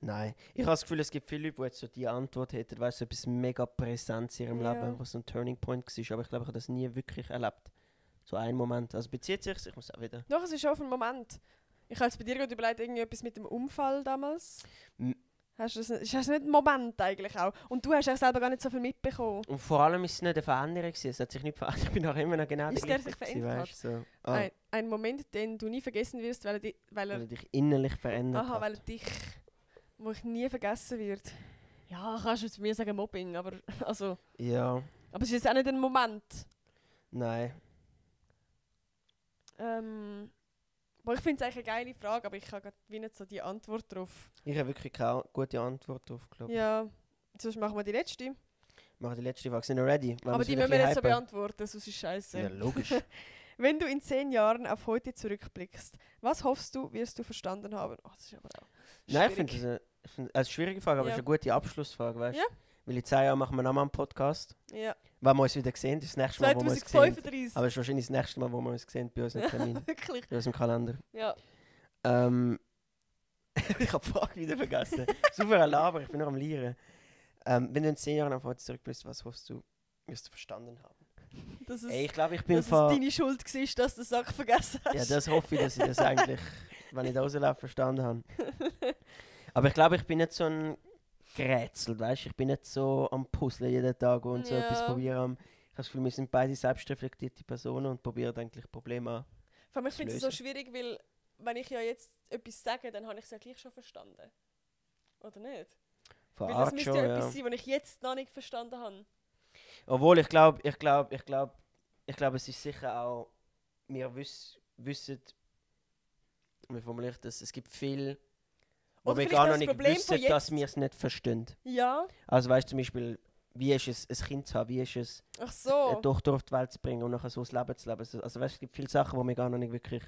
Nein. Ich habe das Gefühl, es gibt viele Leute, die jetzt so die Antwort hätten, weißt du, so etwas mega Präsentes in ihrem Ja. Leben, was so ein Turning Point war. Aber ich glaube, ich habe das nie wirklich erlebt. So ein Moment. Also bezieht sich, ich muss auch wieder. Doch, es ist schon auf einen Moment. Ich habe jetzt bei dir gerade überlegt, irgendwie etwas mit dem Unfall damals. Hast du das nicht ein Moment eigentlich auch? Und du hast ja selber gar nicht so viel mitbekommen. Und vor allem ist es nicht eine Veränderung gewesen. Es hat sich nicht verändert. Ich bin auch immer noch genau Ist der sich gewesen, verändert weißt du. So. Ein Moment, den du nie vergessen wirst, weil er Weil er dich innerlich verändert aha, hat. weil er dich, wo ich nie vergessen wird. Ja, kannst du zu mir sagen Mobbing, aber also, Ja, aber es ist jetzt auch nicht ein Moment. nein. Boah, ich finde es eigentlich eine geile Frage, aber ich habe gerade wie nicht so die Antwort drauf. Ich habe wirklich keine gute Antwort drauf, glaube ich. Ja, sonst machen wir die letzte. Machen die letzte Frage. Sind wir ready? Wollen Aber wir's die wieder müssen wir ein jetzt so bisschen hypen? beantworten, sonst ist scheiße. Ja, logisch. Wenn du in 10 Jahren auf heute zurückblickst, was hoffst du, wirst du verstanden haben? Oh, das ist aber auch Nein, ich schwierig. finde das eine schwierige Frage, aber es Ja. ist eine gute Abschlussfrage, weißt du? Ja. Weil in 10 Jahren machen wir nochmal einen Podcast. Ja. Wenn wir uns wieder sehen, das ist das nächste Mal, wo wir uns sehen. 2035. Aber es ist wahrscheinlich das nächste Mal, wo wir uns sehen bei unserem Termin, Wirklich. bei unserem Kalender. Ja. Ich habe die Frage wieder vergessen. Super ein Laber, ich bin noch am Lieren. Wenn du in 10 Jahren auf heute zurückblickst, was hoffst du, wirst du verstanden haben? Dass es, Ey, ich glaube, ich bin dass es von... deine Schuld war, dass du den Sack vergessen hast. Ja, das hoffe ich, dass ich das eigentlich, wenn ich da rauslaufe, verstanden habe. Aber ich glaube, ich bin nicht so ein Gerätsel, weißt du? Ich bin nicht so am Puzzeln jeden Tag und so Ja. etwas probieren. Ich habe das Gefühl, wir sind beide selbstreflektierte Personen und probieren eigentlich Probleme an. Vor allem, ich finde es so lösen. schwierig, weil wenn ich ja jetzt etwas sage, dann habe ich es ja gleich schon verstanden. Oder nicht? Von Weil das Art müsste schon, ja ja. etwas sein, was ich jetzt noch nicht verstanden habe. Obwohl, ich glaube, es ist sicher auch, wir wissen, wie formuliere ich das, es gibt viel, wo Oder wir vielleicht gar noch das nicht Problem wissen, von jetzt. dass wir es nicht verstehen. Ja. Also weißt du zum Beispiel, wie ist es, ein Kind zu haben, wie ist es, Ach eine so. Tochter auf die Welt zu bringen und nachher so das Leben zu leben. Also weißt, du, es gibt viele Sachen, wo wir gar noch nicht wirklich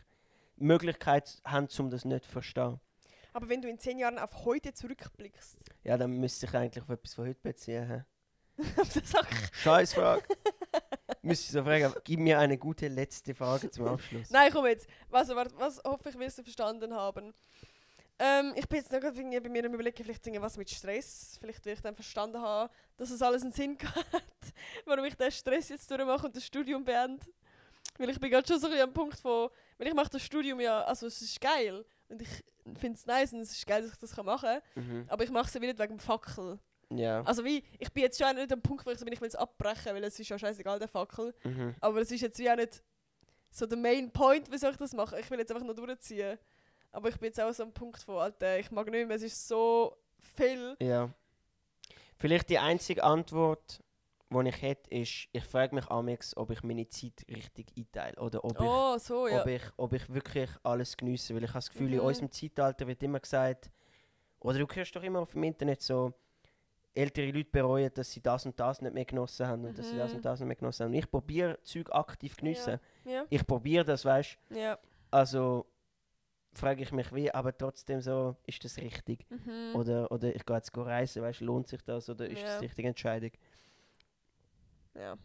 Möglichkeit haben, um das nicht zu verstehen. Aber wenn du in 10 Jahren auf heute zurückblickst. Ja, dann müsste ich eigentlich auf etwas von heute beziehen. hä? auf die Sache. Scheiß Frage. Müsste ich so fragen, gib mir eine gute letzte Frage zum Abschluss. Nein, komm jetzt. Was hoffe ich, wirst du verstanden haben? Ich bin jetzt noch gerade irgendwie bei mir am Überlegen, vielleicht irgendwas mit Stress. Vielleicht will ich dann verstanden haben, dass es alles einen Sinn hat, warum ich den Stress jetzt durchmache und das Studium beende. Weil ich bin gerade schon so ein bisschen am Punkt von, weil ich mache das Studium ja, also es ist geil und ich finde es nice und es ist geil, dass ich das machen kann, Mhm. aber ich mache es ja wieder wegen dem Fackel. Ja. Also wie, ich bin jetzt schon nicht am Punkt, wo ich so bin, ich will es abbrechen, weil es ist ja scheißegal, der Fackel. Mhm. Aber es ist jetzt wie auch nicht so der Main Point, wieso ich das mache. Ich will jetzt einfach noch durchziehen. Aber ich bin jetzt auch so am Punkt von, Alter, ich mag nicht mehr, es ist so viel. Ja. Vielleicht die einzige Antwort, die ich hätte, ist, ich frage mich amigs, ob ich meine Zeit richtig einteile oder ob Oh, so, ja. ob ich wirklich alles geniesse. Weil ich habe das Gefühl, in Mhm. unserem Zeitalter wird immer gesagt, oder du hörst doch immer auf dem Internet so, ältere Leute bereuen, dass sie das und das nicht mehr genossen haben und dass sie das Mhm. und das nicht mehr genossen haben. Und ich probiere Zeug aktiv geniessen. Ja, Ich probiere das, weißt du. ja. Also frage ich mich wie, aber trotzdem so, ist das richtig? Mhm. Oder ich gehe jetzt reisen, weißt du, lohnt sich das oder ist das Ja. die richtige Entscheidung? Ja.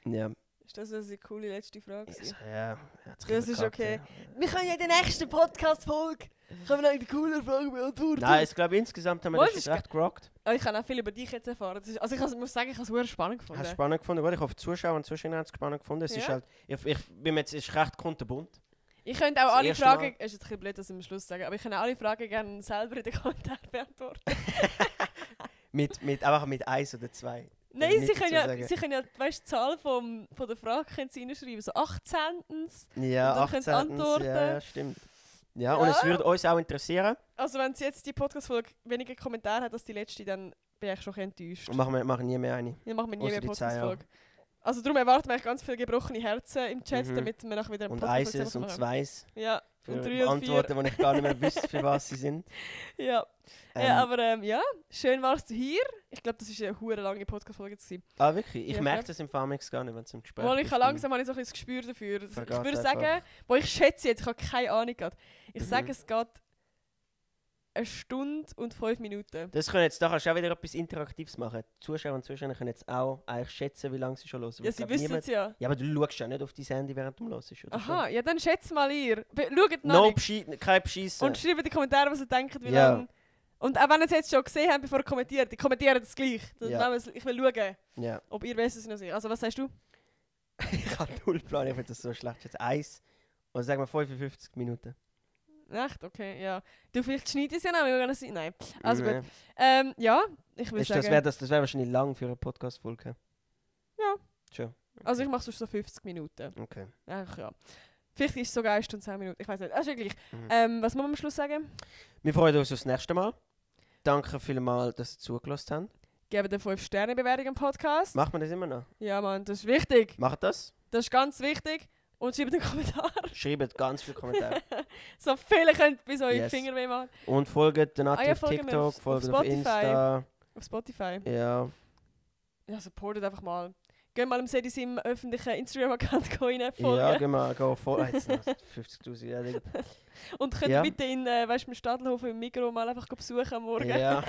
Ja, Ist das eine coole letzte Frage? gewesen? ja hat's Das ist verkackt, okay. ja. Wir können ja in der nächsten Podcast-Folge eine coole Frage beantworten. Nein, ich glaube insgesamt haben wir Was das ist jetzt recht gerockt. Ich habe auch viel über dich jetzt erfahren. Das ist, also ich muss sagen, ich habe es sehr spannend gefunden. Hast du spannend gefunden? Gut, ich hoffe, die Zuschauer und Zuschauer haben es spannend gefunden. Es ist Ja. halt, bin mir jetzt, es ist recht kunterbunt. Ich könnte auch Das alle erste Fragen, Mal. es ist jetzt ein bisschen blöd, das am Schluss sagen, aber ich kann auch alle Fragen gerne selber in den Kommentaren beantworten. Einfach mit 1 oder 2. Nein, nicht sie können dazu ja, sagen. sie können ja die Zahl von der Frage können sie reinschreiben, so 18. Ja, Und dann könnt ihr 18. antworten. Ja, stimmt. Ja, und es würde uns auch interessieren. Also wenn sie jetzt die Podcast-Folge weniger Kommentare hat als die letzte, dann bin ich schon ein bisschen enttäuscht. Und machen nie mehr eine. Wir machen nie ausser mehr die Podcast-Folge. Also darum erwarten wir eigentlich ganz viele gebrochene Herzen im Chat, Mhm. damit wir nachher wieder einen Und Podcast Eises und machen. Zweis. Ja, Für 3 und 4. Antworten, die ich gar nicht mehr wüsste, für was sie sind. Ja. Aber ja, schön warst du hier. Ich glaube, das war eine hure lange Podcast-Folge. Wirklich? Ich Ja, merke ja. das im Farmix gar nicht, wenn es im Gespräch Weil ich ist. habe langsam habe ich so ein bisschen das Gespür dafür. Ich Vergeht würde einfach. sagen, wo ich schätze jetzt, ich habe keine Ahnung gerade. Ich Mhm. sage, es geht 1 Stunde und 5 Minuten. Das können jetzt, da kannst du auch wieder etwas Interaktives machen. Die Zuschauer und Zuschauer können jetzt auch eigentlich schätzen, wie lange sie schon hören. Ja, sie wissen es ja. Ja, aber du schaust ja nicht auf dein Handy, während du hörst, oder? Aha, ja dann schätzt mal ihr. Schaut No, nach kein Beschissen. und schreibt in die Kommentare, was ihr denkt, wie Ja. lange. Und auch wenn ihr es jetzt schon gesehen habt, bevor ihr kommentiert, die kommentieren das gleich. Ja. Ich will schauen, Ja. ob ihr wisst es noch seht. Also was sagst du? Ich habe null Plan, ich finde das so schlecht. Jetzt 1 und sagen wir 55 Minuten. Echt? Okay, ja. Du, vielleicht schneidest es ja noch, wir werden sein. Nein. Also Nee. gut. Ja, ich würde Ist sagen... das wär wahrscheinlich lang für eine Podcast-Folge. Ja. Schon. Also ich mache sonst so 50 Minuten. Okay. Ach ja. Vielleicht ist es sogar 1 Stunde 10 Minuten. Ich weiß nicht. Also gleich. Mhm. Was muss man am Schluss sagen? Wir freuen uns aufs nächste Mal. Danke vielmals, dass ihr zugelassen habt. Geben eine 5-Sterne-Bewertung im Podcast. Macht man das immer noch? Ja, Mann, das ist wichtig. Macht das? Das ist ganz wichtig. Und schreibt einen Kommentar. Schreibt ganz viele Kommentare. So viele könnt bis eure Yes. Finger weh machen. Und folgt den Nati ja, auf folgen wir TikTok, auf folgt auf Spotify. Insta. Auf Spotify. Ja. Ja, supportet einfach mal. Geht mal im Sedi seinem öffentlichen Instagram-Account rein folgen. Ja, gehen wir vor. Jetzt noch 50'000 Jährige. Und könnt Ja. bitte in, weißt du, im Stadelhof im Mikro mal einfach besuchen am Morgen. Ja.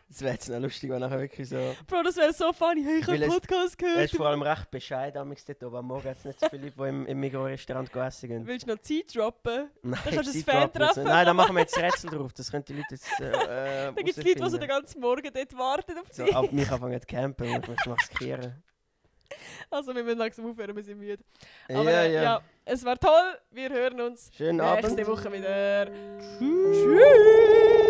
Das wäre jetzt noch lustig, wenn nachher wirklich so. Bro, das wäre so funny. Hey, ich habe Weil einen es- Podcast Er gehört. ist vor allem recht bescheiden damals dort oben. Am Morgen hat es nicht so viele Leute, die im Migros-Restaurant essen gehen. Willst du noch Zeit droppen? Nein, kannst du Zeit ein Fan droppen und so. treffen. Nein, da machen wir jetzt Rätsel drauf. Das können die Leute jetzt. Da gibt es Leute, die so den ganzen Morgen dort warten auf so, dich. ab mich anfangen zu campen und ich maskieren. Also wir müssen langsam aufhören, wir sind müde. Aber Ja, ja. es war toll. Wir hören uns Schönen nächste Abend. Woche wieder. Tschüss.